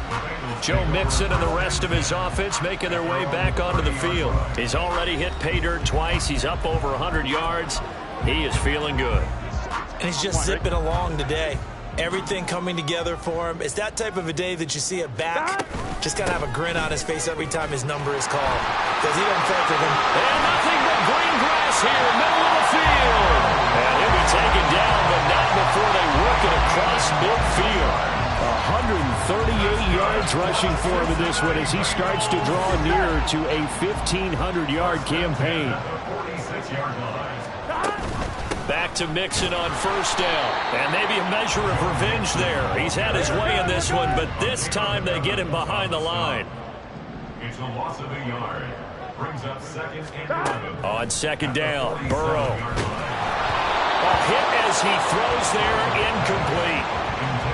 Joe Mixon and the rest of his offense making their way back onto the field. He's already hit pay dirt twice. He's up over 100 yards. He is feeling good. And he's just zipping along today. Everything coming together for him. It's that type of a day that you see a back just kind of have a grin on his face every time his number is called. Because he doesn't think of him. And nothing but green grass here, middle of the field. And he'll be taken down, but not before they work it across midfield. 138 yards rushing for him in this one as he starts to draw nearer to a 1,500-yard campaign. Back to Mixon on 1st down. And maybe a measure of revenge there. He's had his way in this one, but this time they get him behind the line. It's a loss of a yard. Brings up 2nd and 11. On 2nd down, Burrow. A hit as he throws there, incomplete.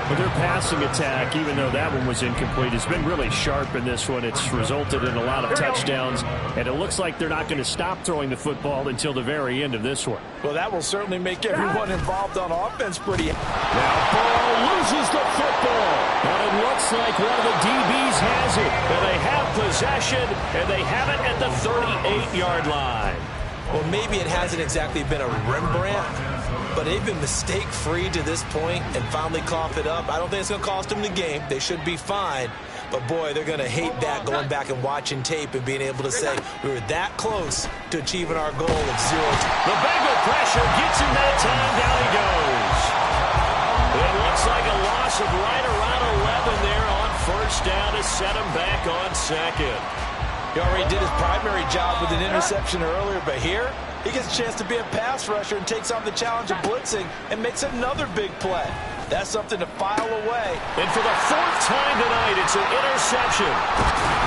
But their passing attack, even though that one was incomplete, has been really sharp in this one. It's resulted in a lot of touchdowns, and it looks like they're not going to stop throwing the football until the very end of this one. Well, that will certainly make everyone involved on offense pretty. Now Burrow loses the football, and it looks like one of the DBs has it. And they have possession, and they have it at the 38-yard line. Well, maybe it hasn't exactly been a Rembrandt, but they've been mistake-free to this point and finally cough it up. I don't think it's going to cost them the game. They should be fine. But, boy, they're going to hate that, going back and watching tape and being able to say we were that close to achieving our goal of 0. The Bengal pressure gets him that time. Down he goes. It looks like a loss of right around 11 there on first down to set him back on second. He already did his primary job with an interception earlier, but here he gets a chance to be a pass rusher and takes on the challenge of blitzing and makes another big play. That's something to file away. And for the 4th time tonight, it's an interception.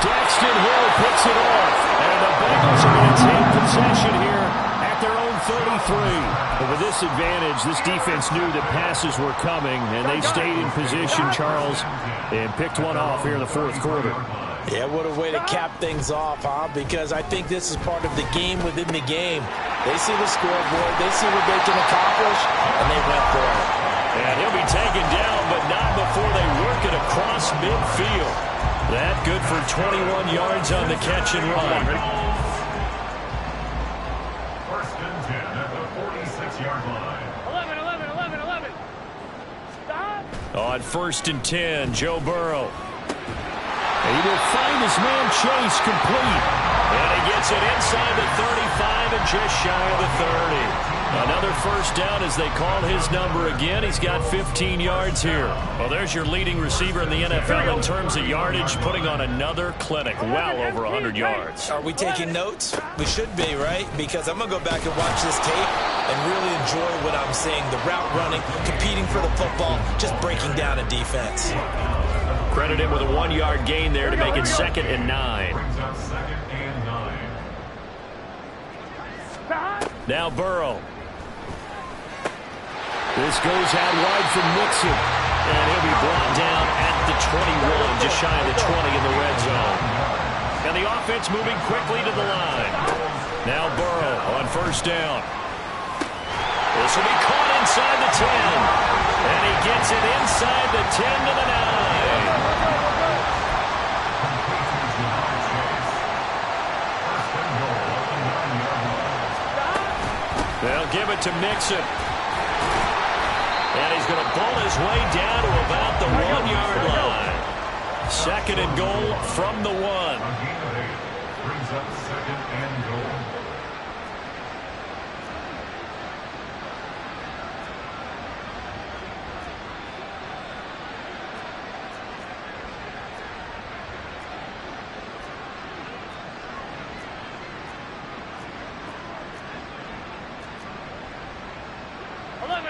Daxton Hill picks it off, and the Bengals are going to take possession here at their own 33. But with this advantage, this defense knew that passes were coming, and they stayed in position, Charles, and picked one off here in the 4th quarter. Yeah, what a way to cap things off, huh? Because I think this is part of the game within the game. They see the scoreboard, they see what they can accomplish, and they went for it. And he'll be taken down, but not before they work it across midfield. That good for 21 yards on the catch and run. First and 10 at the 46-yard line. 11. Stop. On first and 10, Joe Burrow. He will find his man Chase complete. And he gets it inside the 35 and just shy of the 30. Another first down as they call his number again. He's got 15 yards here. Well, there's your leading receiver in the NFL in terms of yardage, putting on another clinic, well over 100 yards. Are we taking notes? We should be, right? Because I'm going to go back and watch this tape and really enjoy what I'm seeing. The route running, competing for the football, just breaking down a defense. Credit him with a 1-yard gain there to make it 2nd and 9. Brings up 2nd and 9. Now Burrow. This goes out wide from Mixon. And he'll be brought down at the 21, just shy of the 20 in the red zone. And the offense moving quickly to the line. Now Burrow on first down. This will be caught inside the 10. And he gets it inside the 10 to the 9. They'll give it to Mixon. And he's going to pull his way down to about the 1-yard line. 2nd and goal from the 1. Brings up 2nd and goal.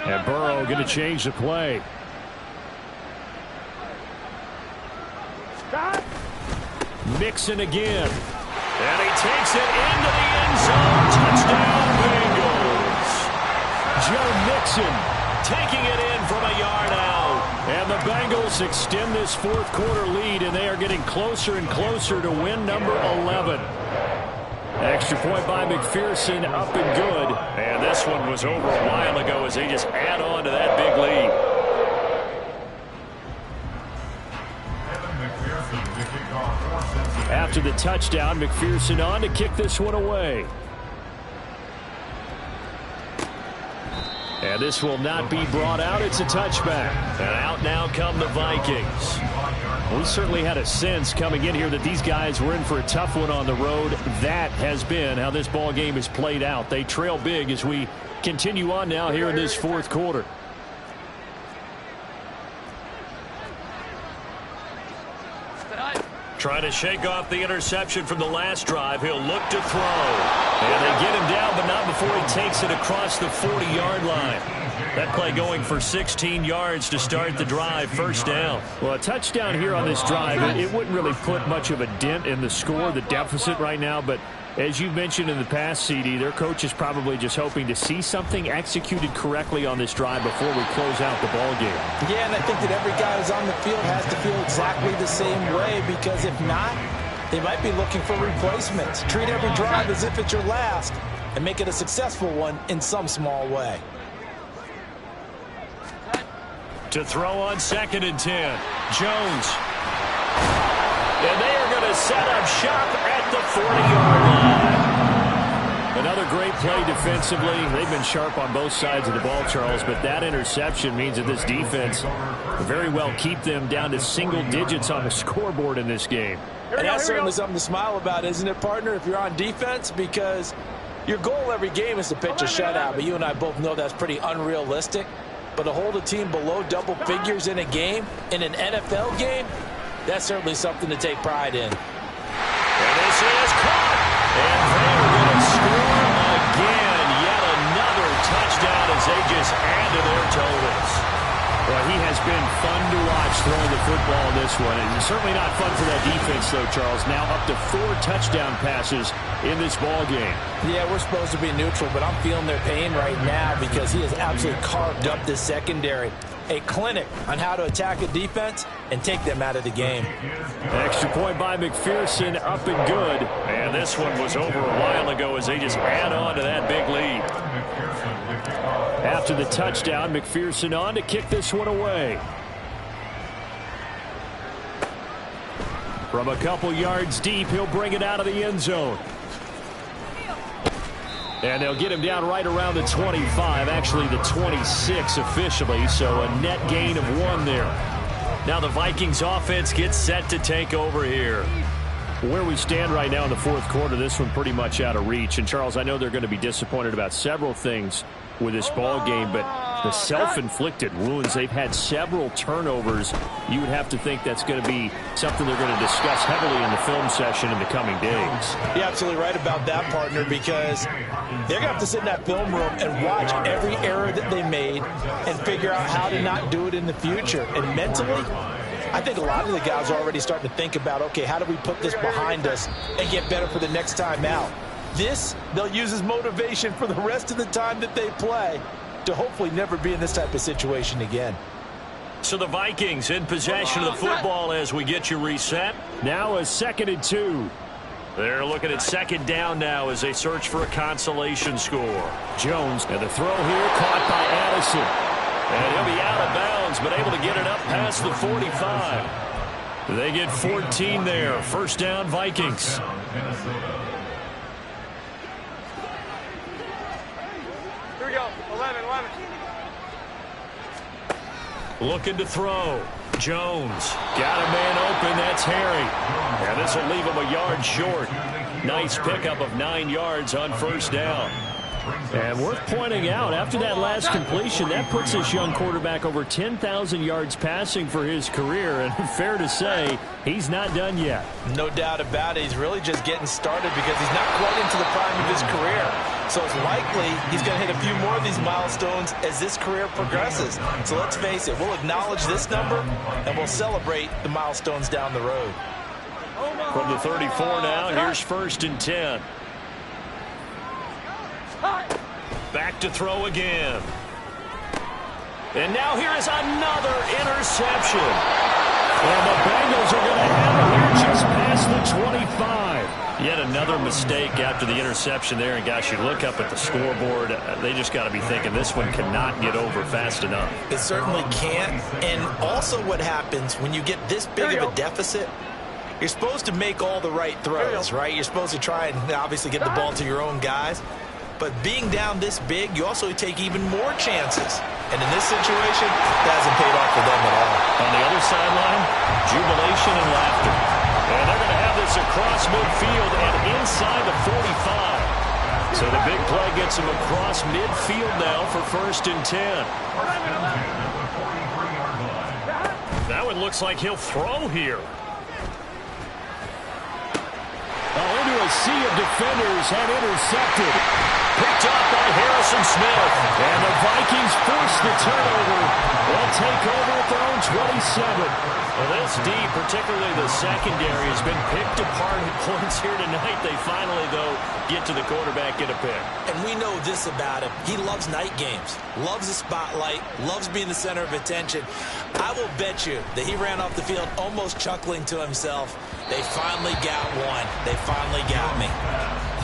And Burrow going to change the play. Mixon again. And he takes it into the end zone. Touchdown, Bengals. Joe Mixon taking it in from a yard out. And the Bengals extend this 4th quarter lead, and they are getting closer and closer to win number 11. Extra point by McPherson, up and good. And this one was over a while ago as they just add on to that big lead. After the touchdown, McPherson on to kick this one away. And this will not be brought out. It's a touchback. And out now come the Vikings. We certainly had a sense coming in here that these guys were in for a tough one on the road. That has been how this ball game is played out. They trail big as we continue on now here in this 4th quarter. Trying to shake off the interception from the last drive. He'll look to throw. And they get him down, but not before he takes it across the 40-yard line. That play going for 16 yards to start the drive. First down. Well, a touchdown here on this drive, it wouldn't really put much of a dent in the score, the deficit right now, but As you mentioned in the past, CD, their coach is probably just hoping to see something executed correctly on this drive before we close out the ball game. Yeah, and I think that every guy who's on the field has to feel exactly the same way, because if not, they might be looking for replacements. Treat every drive as if it's your last and make it a successful one in some small way. To throw on 2nd and 10. Jones. And they are going to set up shop at the 40-yard line. Another great play defensively. They've been sharp on both sides of the ball, Charles, but that interception means that this defense very well keep them down to single digits on the scoreboard in this game. And that's certainly something to smile about, isn't it, partner, if you're on defense? Because your goal every game is to pitch a shutout, but you and I both know that's pretty unrealistic. But to hold a team below double figures in a game, in an NFL game, that's certainly something to take pride in. And this is caught. And they're going to score again. Yet another touchdown as they just add to their totals. Well, he has been fun to watch throwing the football in this one. And certainly not fun for that defense, though, Charles. Now up to 4 touchdown passes in this ball game. Yeah, we're supposed to be neutral, but I'm feeling their pain right now because he has absolutely carved up this secondary. A clinic on how to attack a defense and take them out of the game. Extra point by McPherson, up and good. And this one was over a while ago as they just add on to that big lead. After the touchdown, McPherson on to kick this one away. From a couple yards deep, he'll bring it out of the end zone. And they'll get him down right around the 25, actually the 26 officially, so a net gain of 1 there. Now the Vikings offense gets set to take over here. Where we stand right now in the 4th quarter, this one pretty much out of reach. And, Charles, I know they're going to be disappointed about several things with this ball game, but the self-inflicted wounds, they've had several turnovers. You would have to think that's going to be something they're going to discuss heavily in the film session in the coming days. You're absolutely right about that, partner, because they're going to have to sit in that film room and watch every error that they made and figure out how to not do it in the future. And mentally, I think a lot of the guys are already starting to think about, okay, how do we put this behind us and get better for the next time out? This, they'll use as motivation for the rest of the time that they play to hopefully never be in this type of situation again. So the Vikings in possession of the football as we get you reset. Now a 2nd and 2. They're looking at 2nd down now as they search for a consolation score. Jones, and the throw here caught by Addison. And he'll be out of bounds, but able to get it up past the 45. They get 14 there. 1st down, Vikings. Here we go. 11. Looking to throw. Jones got a man open. That's Harry. And this will leave him a yard short. Nice pickup of 9 yards on 1st down. And worth pointing out, after that last completion, that puts this young quarterback over 10,000 yards passing for his career. And fair to say, he's not done yet. No doubt about it. He's really just getting started because he's not quite into the prime of his career. So it's likely he's going to hit a few more of these milestones as this career progresses. So let's face it, we'll acknowledge this number and we'll celebrate the milestones down the road. From the 34 now, here's 1st and 10. Back to throw again. And now here is another interception. And the Bengals are going to have it here just past the 25. Yet another mistake after the interception there. And, gosh, you look up at the scoreboard, they just got to be thinking this one cannot get over fast enough. It certainly can't. And also what happens when you get this big of a deficit, you're supposed to make all the right throws, right? You're supposed to try and obviously get the ball to your own guys. But being down this big, you also take even more chances. And in this situation, that hasn't paid off for them at all. On the other sideline, jubilation and laughter. And they're going to have this across midfield and inside the 45. So the big play gets them across midfield now for 1st and 10. That one looks like he'll throw here. Oh, into a sea of defenders and intercepted. Picked up by Harrison Smith. And the Vikings force the turnover They'll take over at their own 27. Well, this D, particularly the secondary, has been picked apart at points here tonight. They finally, though, get to the quarterback, get a pick. And we know this about him. He loves night games, loves the spotlight, loves being the center of attention. I will bet you that he ran off the field almost chuckling to himself. They finally got one. They finally got me.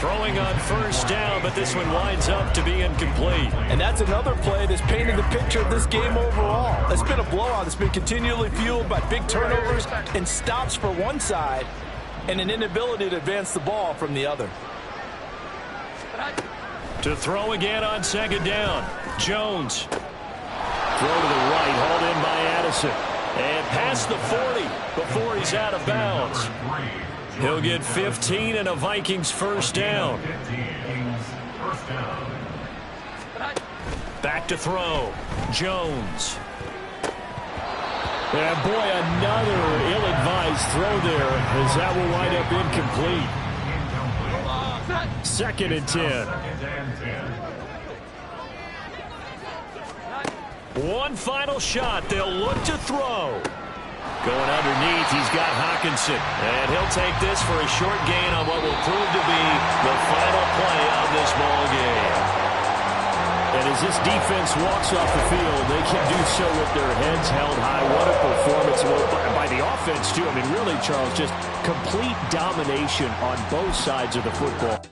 Throwing on first down, but this one winds up to be incomplete. And that's another play that's painted the picture of this game overall. It's been a blowout. It's been continually fueled by big turnovers and stops for one side and an inability to advance the ball from the other. To throw again on second down. Jones. Throw to the right, hauled in by Addison. And past the 40 before he's out of bounds. He'll get 15 and a Vikings first down. Back to throw. Jones. And boy, another ill-advised throw there as that will wind up incomplete. Second and 10. One final shot. They'll look to throw. Going underneath, he's got Hockenson. And he'll take this for a short gain on what will prove to be the final play of this ball game. And as this defense walks off the field, they can do so with their heads held high. What a performance by the offense, too. I mean, really, Charles, just complete domination on both sides of the football.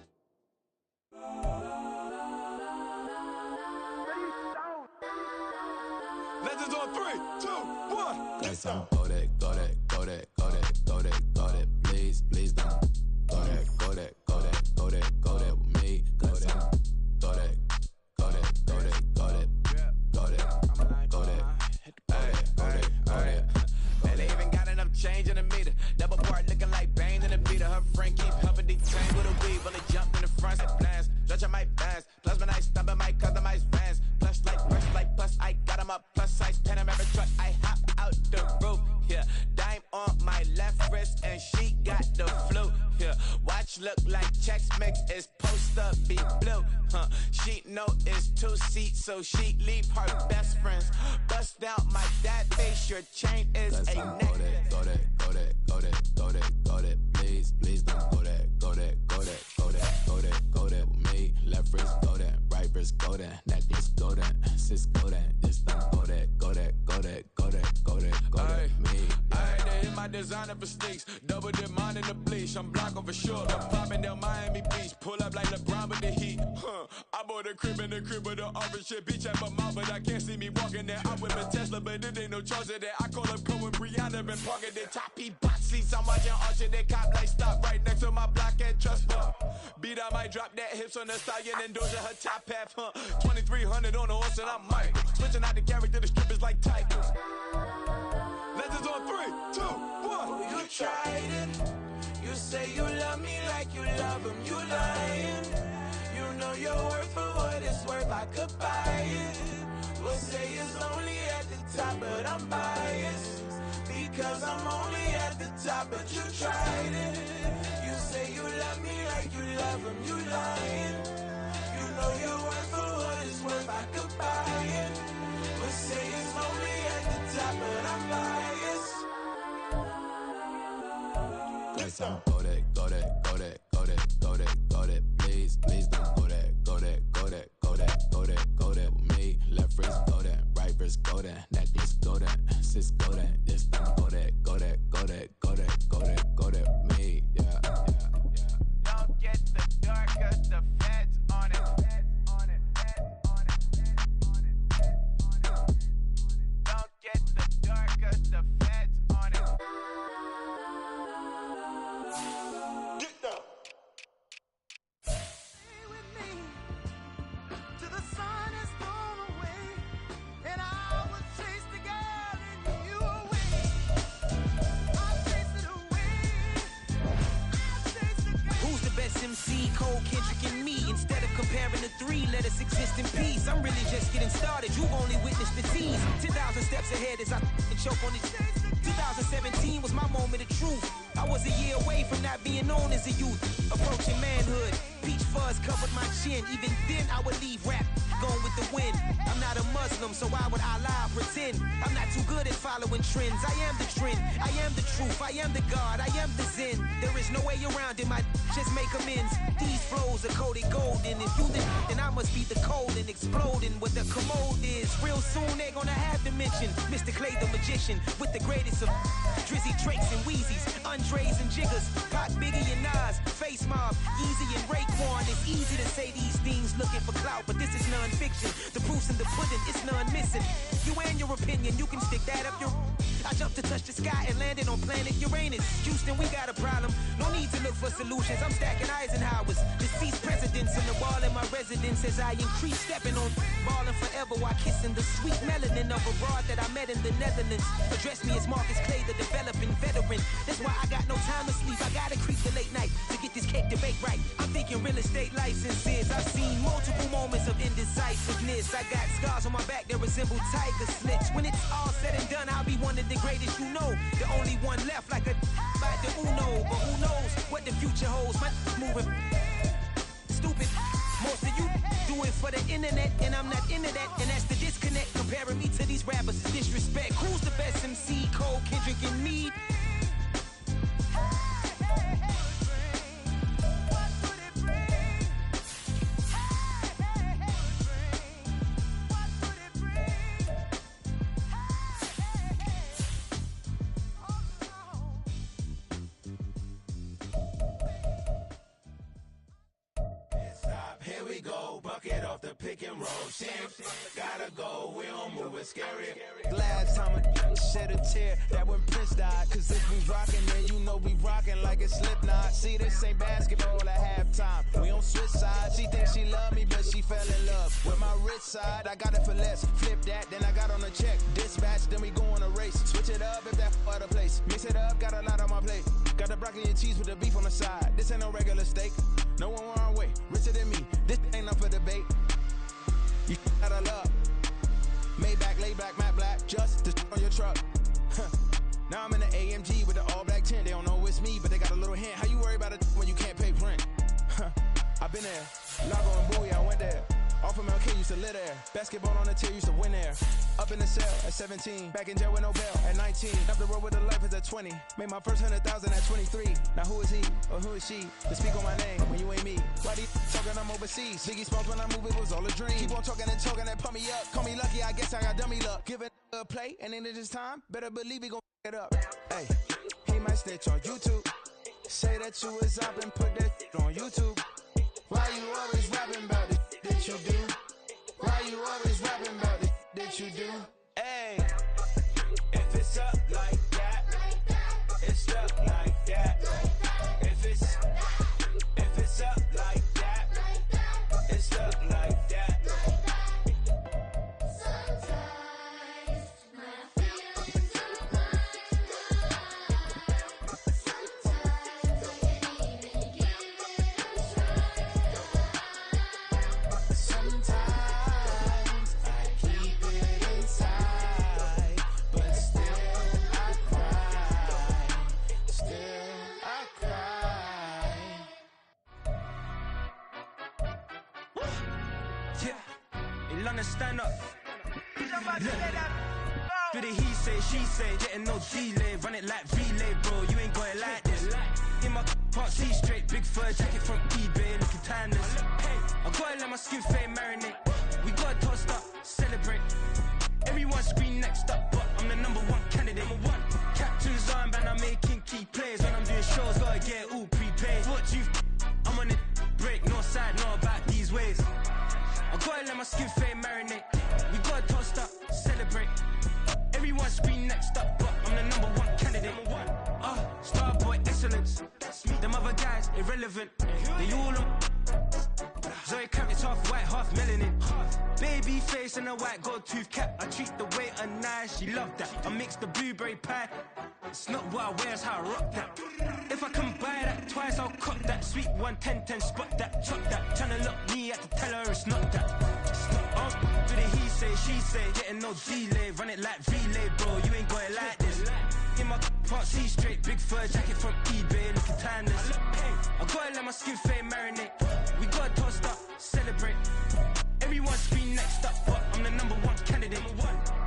Legends on 3, 2, 1. Got some go that, go that, go that, go that, go that, go that. Please, please don't. Go that, go that, go that, go that, go that with me. Go that, go that, go that, go that, go that, go that, go that, go that, go that. And they even got enough change in the meter. Double part looking like Bane in the beater. Her friend keep helping detain with a weave. Only jump in the front and plans. Stretch on my fans. Plus when I stop at my customized fans. Plus I got them up. Plus size Panamera truck. I hop out the roof. Yeah, dime on my left wrist and she got the flu. Yeah, watch look like Chex Mix is post up be blue. She know it's 2 seats, so she leave her best friends. Bust down my dad face. Your chain is a necklace. Go that, go that, go that, go that, go that. Please, please don't go that, go that, go that, go that, go that, go that with me. Left wrist go that, right wrist go that, necklace go that, sis go that, this don't go that, go that, go that, go that, go that, go that, me. I had to hit my designer for sneaks. Double dip mine in the bleach. I'm blocking for sure. I'm popping down Miami Beach. Pull up like LeBron with the heat. I bought a crib in the crib with the orange shit. Beach at my mouth, but I can't see me walking there. I whip a Tesla, but it ain't no charge of that. I call up Cohen Brianna and parking the top P box seats. I'm watching Archer. They cop like stop right next to my block and trust fund. Beat, I might drop that hips on the stallion and Doja her top half. 2300 on the horse and I'm Mike. Switching out the character, the strippers like Tigers. Legends on 3, 2, 1. You tried it. You say you love me like you love him. You lying. You know your worth for what it's worth. I could buy it. We'll say it's only at the top, but I'm biased. Because I'm only at the top, but you tried it. You say you love me like you love him. You lying. You know your worth for what it's worth. I could buy it. We'll say it's only at the top, but I'm biased. Got some go that, go that, go that, go that, go that, go that. Please, please don't go that, go that, go that, go that, go that, go that with me. Left wrist go that, right wrist go that, necklace go that, sis go that, this don't go that, go that, go that, go that, go that, go that with me. Yeah, yeah, yeah. Don't get the dark, cause the feds on it. Don't get the dark, cause the feds on it. Get down. Stay with me till the sun is gone away, and I will chase the girl in you away. I'll chase it away. I'll chase the girl. Who's the best MC? Cole, Kendrick, and me. Instead of comparing the three, let us exist in peace. I'm really just getting started. You've only witnessed the tease. 10,000 steps ahead as I choke on this. 2017 was my moment of truth. I was a year away from not being known as a youth. Approaching manhood. Peach fuzz covered my chin. Even then I would leave rap. going with the wind. I'm not a Muslim, so why would Allah pretend? I'm not too good at following trends. I am the trend, I am the truth, I am the God, I am the Zen. There is no way around it, just make amends. These flows are coated golden. If you then I must be the cold and exploding what the commode is. Real soon they're gonna have to mention Mr. Clay the magician with the greatest of Drizzy, Drakes, and Wheezies, Andres and Jiggers, Pac, Biggie, and Nas, Face Mob, Yeezy, and Raekwon. It's easy to say these things looking for clout, but this is non-fiction. The proof's in the pudding, it's none missing. You and your opinion, you can stick that up your... I jumped to touch the sky and landed on planet Uranus. Houston, we got a problem. No need to look for solutions. I'm stacking Eisenhowers. Deceased presidents in the wall in my residence as I increase stepping on balling forever while kissing the sweet melanin of a broad that I met in the Netherlands. Address me as Marcus Clay, the developing veteran. That's why I got no time to sleep. I gotta creep the late night to get this cake debate right. I'm thinking real estate licenses. I've seen multiple moments of indecisiveness. I got scars on my back that resemble tiger slits. When it's all said and done, I'll be one of the greatest you know. The only one left like a by the Uno. But who knows what the future holds? My moving stupid. Most of you do it for the internet, and I'm not into that. And that's the disconnect. Comparing me to these rappers is disrespect. Who's the best MC? Cole, Kendrick, and Meade? Here we go, bucket off the pick and roll. Gotta go, we don't move it scary. Last time I shed a tear, that when Prince died. Cause if we rockin', then you know we rockin' like a Slipknot. See, this ain't basketball at halftime. We don't switch sides. She thinks she love me, but she fell in love with my rich side. I got it for less. Flip that, then I got on a check. Dispatch, then we go on a race. Switch it up if that other place. Mix it up, got a lot on my plate. Got the broccoli and cheese with the beef on the side. This ain't no regular steak. No one wrong way, richer than me. This ain't up for debate. You out of luck. Maybach, lay back, matte black, just the on your truck. Now I'm in the AMG with the all black tint. They don't know it's me, but they got a little hint. How you worry about it when you can't pay rent? I've been there. Lago and Bowie, I went there. Off of MLK, used to live there. Basketball on the tier, used to win there. Up in the cell at 17. Back in jail with no bail at 19. Up the road with the life is at 20. Made my first 100,000 at 23. Now who is he or who is she to speak on my name when you ain't me? Why these talking I'm overseas? Biggie Smalls when I move, it was all a dream. Keep on talking and pump me up. Call me lucky, I guess I got dummy luck. Give it a play, and then it is time. Better believe he gon' it up. Hey, he might snitch on YouTube. Say that you was up and put that on YouTube. Why you always rapping about it that you do? Why you always rapping about it that you do? Hey, if it's up like that, it's up like that. If it's up like that, it's up like that. Sometimes my feelings are blind. Sometimes I can't even give it a try. Sometimes I keep it inside, but still I cry. Still I cry. Yeah, in London, stand up. Do the he say, she say, getting no delay. Run it like relay, bro, you ain't got it like this. In my can't see straight, big fur jacket from eBay, looking timeless. I gotta let my skin fade marinate. We gotta toast up, celebrate. Everyone scream next up, but I'm the number one candidate. Captain's armband, I'm making key plays. When I'm doing shows, gotta get all prepaid. What you I'm on it, break, no side, no about these ways. I gotta let my skin fade marinate. We gotta toast up, celebrate. Everyone scream next up, but I'm the number one candidate. Starboy excellence. Them other guys irrelevant. They all on. Zoe Camp, it's half white, half melanin. Baby face and a white gold tooth cap. I treat the waiter nice, she love that. I mix the blueberry pie. It's not what I wear, it's how I rock that. If I can buy that twice, I'll cop that. Sweet 110, spot that, chop that. Tryna lock me, I have to tell her it's not that. Do the he say, she say, getting no delay. Run it like relay, bro, you ain't got it like this. In my can't see straight, big fur jacket from eBay, looking timeless. I gotta let my skin fade marinate. We gotta toast up, celebrate. Everyone Everyone scream next up, but I'm the #1 candidate.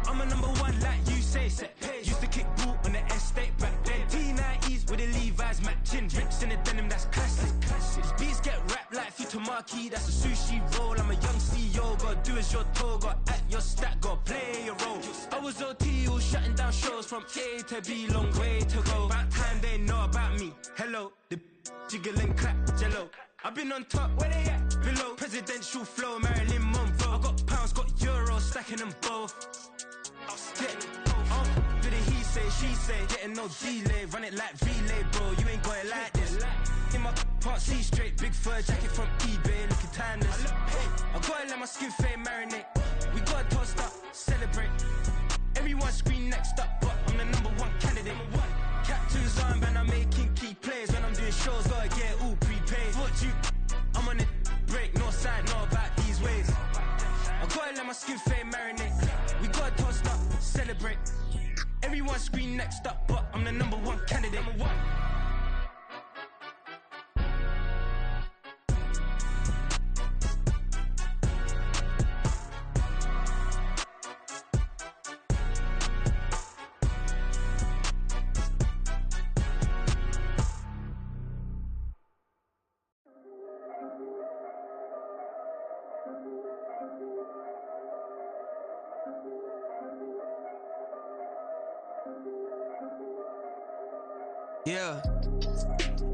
I'm a #1 like you say. Used to kick boot on the estate back then. T90s with the Levi's matching. Drinks in the denim, that's classic. These beats get wrapped like Futamaki, that's a sushi roll. I'm a young CEO, gotta do as you're told. Gotta act your stat, gotta play your role. I was OT, all shutting down shows from A to B, long way to go. About time they know about me. Hello, the jiggle and clap, jello. I've been on top, where they at? Below, presidential flow, Marilyn Monroe. I got pounds, got euros, stacking them both. Do the he say, she say, getting no delay. Run it like relay, bro, you ain't got it like this. In my part C straight, big fur jacket from eBay, looking timeless. I gotta let my skin fade marinate. We gotta toast up, celebrate. Everyone scream next up, but I'm the #1 candidate. Captain's armband, I'm making key plays. When I'm doing shows, gotta get all prepaid. What you, I'm on a break, no side, know about these ways. I gotta let my skin fade marinate. We gotta toast up, celebrate. Everyone scream next up, but I'm the #1 candidate. Yeah,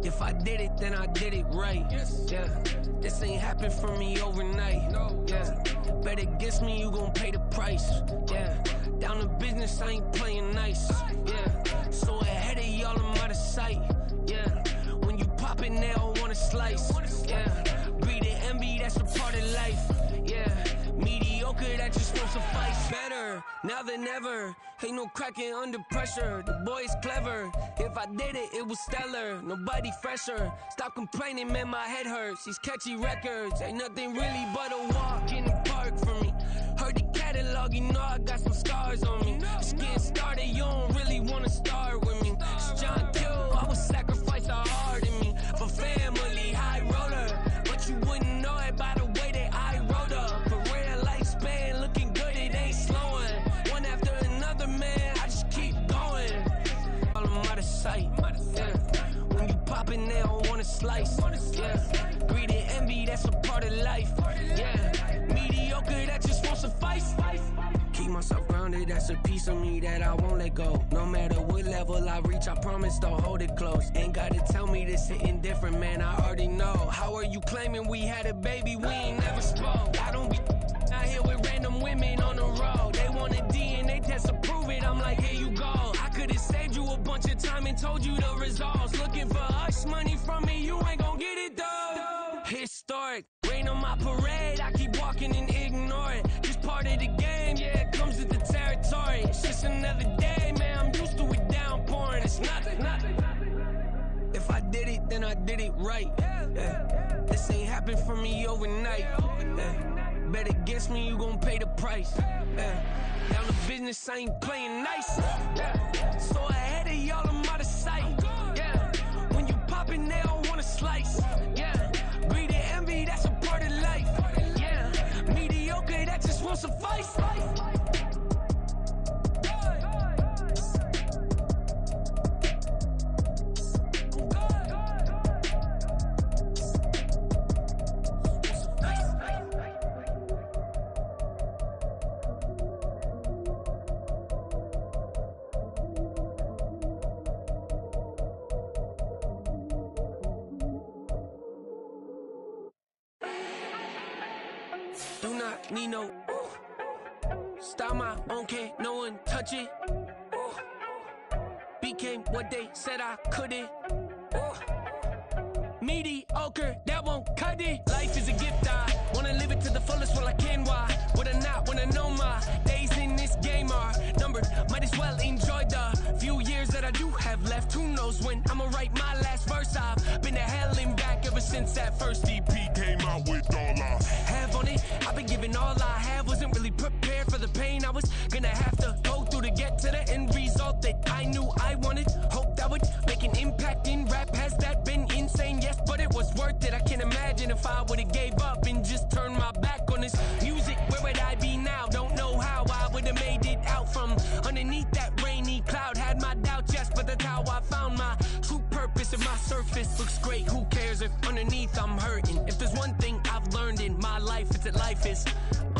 if I did it, then I did it right. Yeah, this ain't happened for me overnight. Yeah, bet against me, you gon' pay the price. Yeah, down to business, I ain't playing nice. Yeah, so ahead of y'all, I'm out of sight. Yeah, when you poppin', they all wanna slice. Yeah, greed and envy, that's a part of life. Yeah, mediocre, that just won't suffice. Better now than ever. Ain't no cracking under pressure. The boy is clever. If I did it, it was stellar. Nobody fresher. Stop complaining, man, my head hurts. These catchy records ain't nothing really but a walk in the park for me. Heard the catalog, you know I got some scars on me. Just getting started, you don't really wanna start with me. It's John Q, I would sacrifice a heart in me for family, high roller. But you wouldn't know it by the way that I wrote up. Career lifespan looking good, it ain't slowing. One after another, man, I just keep going. All I'm out of sight. Yeah. When you poppin', they don't wanna slice. Yeah. Greed and envy, that's a part of life. Yeah. Mediocre, that just won't suffice. Keep myself grounded, that's a piece of me that I won't let go. No matter what level I reach, I promise to hold it close. Ain't gotta tell me this hitting different, man, I already know. How are you claiming we had a baby, we ain't never spoke? I don't be out here with random women on the road. They want a DNA test to prove it, I'm like, here you go. I could've saved you a bunch of time and told you the results. Looking for hush money from me, you ain't gon' get it though. Historic, rain on my parade, I keep walking and ignore it. Just part of the game, yeah, it comes with the territory. It's just another day, man, I'm used to it downpouring. It's nothing. If I did it, then I did it right. Yeah. This ain't happened for me overnight. Yeah. Bet against me, you gon' pay the price. Yeah. Down to business, I ain't playing nice. Yeah. So ahead of y'all, I'm out of sight. Yeah. When you poppin', they don't wanna slice. Yeah. Greed and envy, that's a part of life. Yeah. Mediocre, that just won't suffice. Do not need no style my own, can't no one touch it. Became what they said I couldn't. Mediocre, that won't cut it. Life is a gift, I wanna live it to the fullest while I can. Why would I not wanna know my days in this game are numbered? Might as well enjoy the few years that I do have left. Who knows when I'ma write my last verse? I've been to hell and back ever since that first EP came out with all I have on it. I've been giving all I have, wasn't really prepared for the pain I was gonna have to go through to get to the end result that I knew I wanted. Hoped I would make an impact in rap. Has that been insane? Yes, but it was worth it. I can't imagine if I would've gave up and just turned my back on this music. Underneath that rainy cloud, had my doubts, yes, but that's how I found my true purpose. And my surface looks great, who cares if underneath I'm hurting? If there's one thing I've learned in my life, it's that life is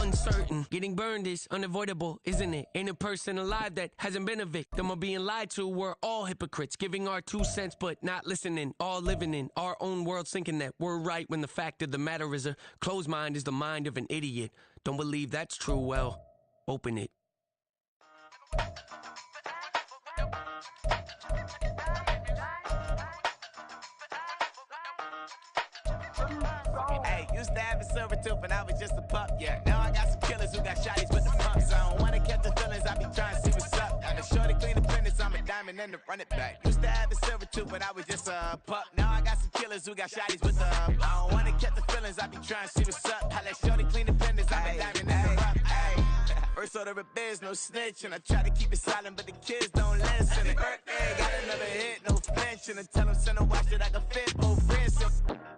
uncertain. Getting burned is unavoidable, isn't it? Ain't a person alive that hasn't been a victim of being lied to. We're all hypocrites, giving our 2 cents but not listening. All living in our own world, thinking that we're right when the fact of the matter is a closed mind is the mind of an idiot. Don't believe that's true? Well, open it. Hey, used to have a silver tooth and I was just a pup, yeah. Now I got some killers who got shotties with the pumps. I don't wanna catch the feelings, I be trying to see what's up. Now the shorty clean the finish, I'm a diamond and to run it back. Used to have a silver tooth but I was just a pup. Now I got some killers who got shotties with the I don't wanna catch the feelings, I be trying to see what's up. How that shorty clean the finish, I'm a diamond and to run it. First order of biz, no snitch, and I try to keep it silent, but the kids don't listen. And birthday, got another hit, no flinch, and I tell them send her watch it, I can fit both friends. So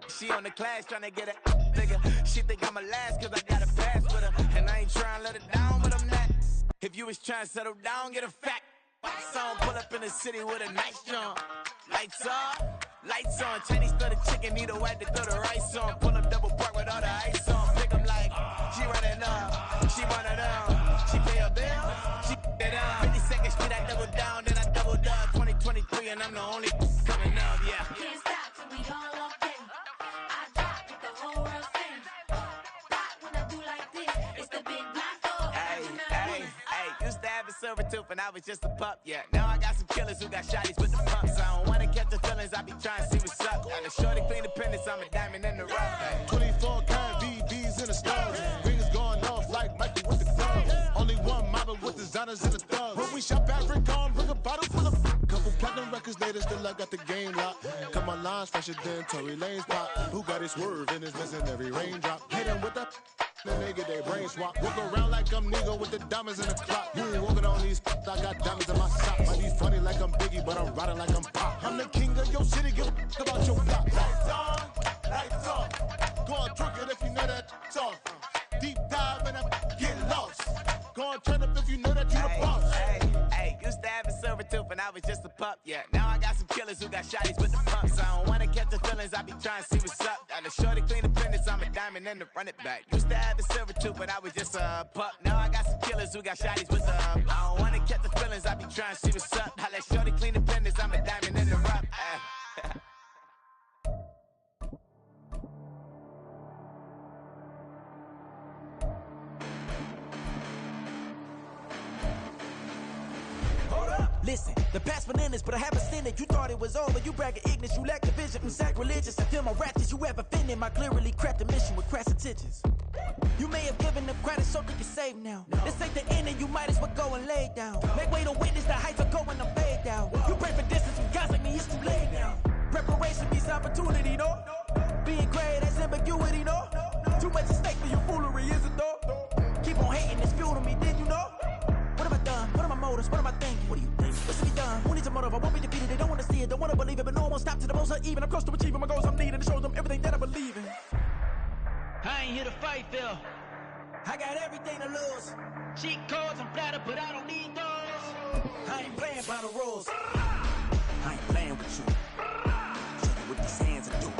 she on the class trying to get a nigga. She think I'm a last cause I got a pass with her, and I ain't trying to let her down, but I'm not. If you was trying to settle down, get a fact. Song pull up in the city with a nice jump. Lights on, Chinese studded chicken, need a wipe to throw the rice on. Pull up double park with all the ice on. Pick 'em like, she running up, she running up. She pay a bill, she it up. 52nd Street, I double down, then I doubled up. 2023, and I'm the only coming up, yeah. Can't stop till we all up in. I drop with the whole world sing. Pop when I do like this, it's the big black dog. Hey, used to have a silver tooth and I was just a pup, yeah. Now I got some killers who got shotties with the pumps. I don't wanna catch the feelings, I be trying to see what's up. Now the shorty clean the pendants, I'm a diamond in the rough. Hey. 24 karat VVs in the stars. Rings going off like Michael with the clubs. Only one model with designers in the thugs. When we shop at Rincon, bring a bottle full of couple platinum records later, still I got the game locked. Cut my lines fresher than Tory Lane's pop. Who got his swerve and is missing every raindrop. Hit him with the then they get their brain swap. Walk around like I'm nigga with the diamonds in the clock. You ain't walking on these, I got diamonds in my sock. Might be funny like I'm Biggie, but I'm riding like I'm Pop. I'm the king of your city, give a about your block. Lights on, go on, drink it if you know that song. Deep dive and I get lost. Go on, turn up if you know that you the boss. Hey, used to have a silver tooth and I was just a pup, yeah. Now I got some killers who got shotties with the pumps. I don't wanna catch the feelings, I be trying to see what's up. Now the shorty clean the pendants, I'm a diamond and to run it back. Used to have a silver tooth but I was just a pup. Now I got some killers who got shotties with the I don't wanna catch the feelings, I be trying to see what's up. How that shorty clean the pendants, I'm a diamond in the rough. Listen, the past bananas, but I haven't seen it. You thought it was over, you bragging ignorance, you lack the vision from sacrilegious. I feel my ratchets, you have offended my clearly crafted mission with crass intentions. You may have given them credit so they can save now. This ain't the end and you might as well go and lay down. Make way to witness the heights are going to fade down. You pray for distance from guys like me, it's too late now. Preparation means opportunity, no? Being great has ambiguity, no? Too much at stake for your foolery, is it though? Keep on hating, it's fuel to me, did you know? What have I done? What are my motives? What am I thinking? What do you think? What should be done? Who needs a motive? I won't be defeated. They don't want to see it, don't want to believe it, but no one won't stop to the most even. I'm close to achieving my goals. I'm needing to show them everything that I believe in. I ain't here to fight, Phil. I got everything to lose. Cheat codes, I'm flattered, but I don't need those. I ain't playing by the rules. I ain't playing with you. Show you what these hands are doing.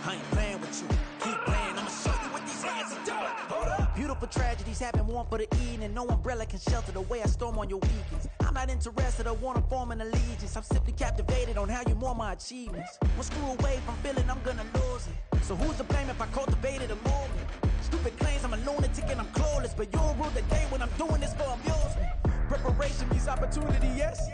I ain't playing with you. Keep playing, I'ma show you what these hands are doing. Hold up. Beautiful tragedies happen, one for the evening. No umbrella can shelter the way I storm on your weekends. I'm not interested, I wanna form an allegiance. I'm simply captivated on how you more my achievements. One screw away from feeling I'm gonna lose it. So who's to blame if I cultivated a movement? Stupid claims I'm a lunatic and I'm clueless, but you'll rule the day when I'm doing this for amusement. Preparation means opportunity, yes.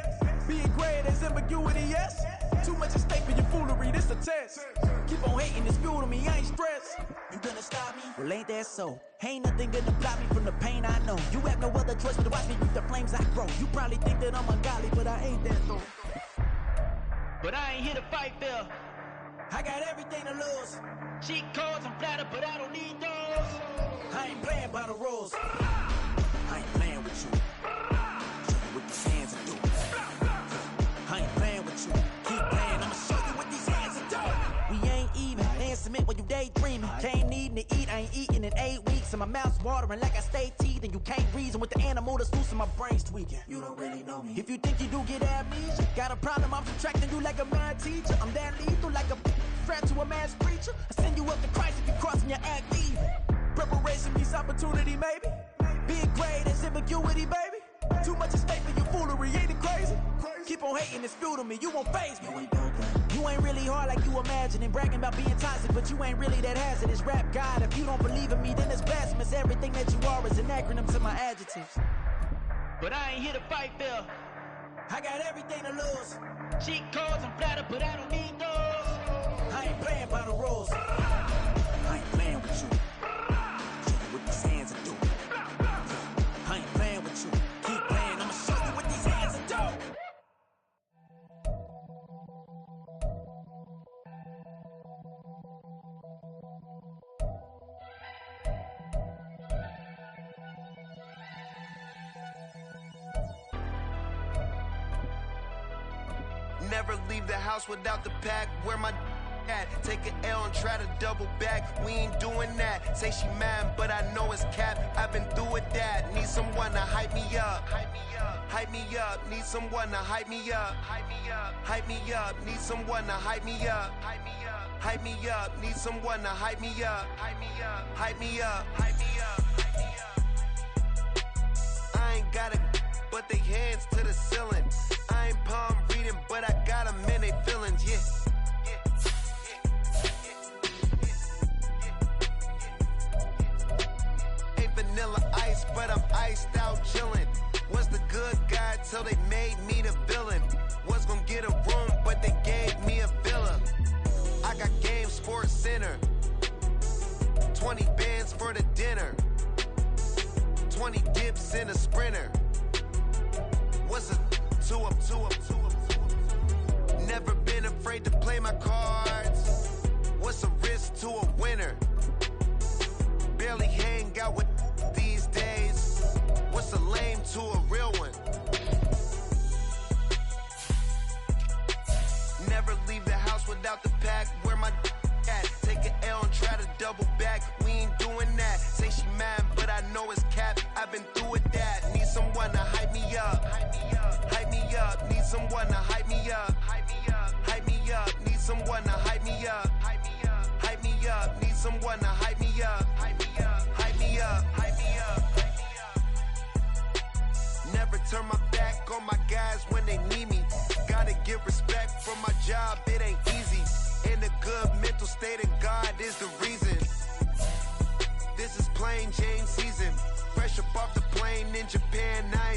Being great is ambiguity, yes. Too much at stake for your foolery, this a test. Keep on hating, it's fuel to me, I ain't stressed. You gonna stop me? Well, ain't that so? Ain't nothing gonna block me from the pain I know. You have no other choice but to watch me reap the flames I grow. You probably think that I'm ungodly, but I ain't that though. But I ain't here to fight, Phil. I got everything to lose. Cheat codes, I'm flattered, but I don't need those. I ain't playing by the rules. I ain't playing with you. Show you what these hands are doing. I ain't playing with you. Keep playing, I'ma show you what these hands are doing. We ain't even. They submit when you daydreaming. Came needing to eat, I ain't eating in 8 weeks. And my mouth's watering like I stay teeth. breathing. You can't reason with the animal that's loose in my brain's tweaking. You don't really know me. If you think you do get amnesia, got a problem, I'm subtracting you like a mad teacher. I'm that lethal like a threat to a mass preacher. I send you up to Christ if you crossing your act evil. Preparation meets opportunity, maybe. Big grade, that's ambiguity, baby. Too much is fake for your foolery, ain't it crazy? Keep on hating, it's fuel to me, you won't faze me. You ain't really hard like you imagine and bragging about being toxic, but you ain't really that hazardous. Rap God, if you don't believe in me, then it's blasphemous. Everything that you are is an acronym to my adjectives. But I ain't here to fight fair. I got everything to lose. Cheat codes, I'm flattered, but I don't need those. I ain't playing by the rules. I ain't playing with you. Show you what these hands are doing. I ain't playing with you. Keep playing, I'ma show you what these hands are doing. Never leave the house without the pack. Where my at? Take an L and try to double back. We ain't doing that. Say she mad, but I know it's cap. I've been through with that. Need someone to hype me up. Hype me up. Hype me up. Need someone to hype me up. Hype me up. Hype me up. Need someone to hype me up. Hype me up. Hype me up. Need someone to hype me up. Hype me up. Hype me up. Hype me up. Hype me up. I ain't got a, but they hands to the ceiling. I ain't palm reading, but I got them in they feelings, yeah. Ain't vanilla ice, but I'm iced out chillin'. Was the good guy till they made me the villain. Was gonna get a room, but they gave me a villa. I got game, Sports Center. 20 bands for the dinner. 20 dips in a Sprinter. What's a two up? Never been afraid to play my cards. What's a risk to a winner? Barely hang out with these days. What's a lame to a real one? Never leave the house without the pack. Where my at? Take an L and try to double back. We ain't doing that. Say she mad, but I know it's cap. I've been through with that. Need someone to hype me up. Hype me up. Hype me up. Need someone to hype me up. Hype me up. Hype me up. Need someone to hype me up. Hype me up. Hype me up. Need someone to hype me up. Hype me up. Hype me up. Hype me up. Hype me up. Never turn my back on my guys when they need me. Gotta get respect from my job. It ain't easy. In a good mental state, and God is the reason. This is plain Jane season. Fresh up off the plane in Japan, I ain't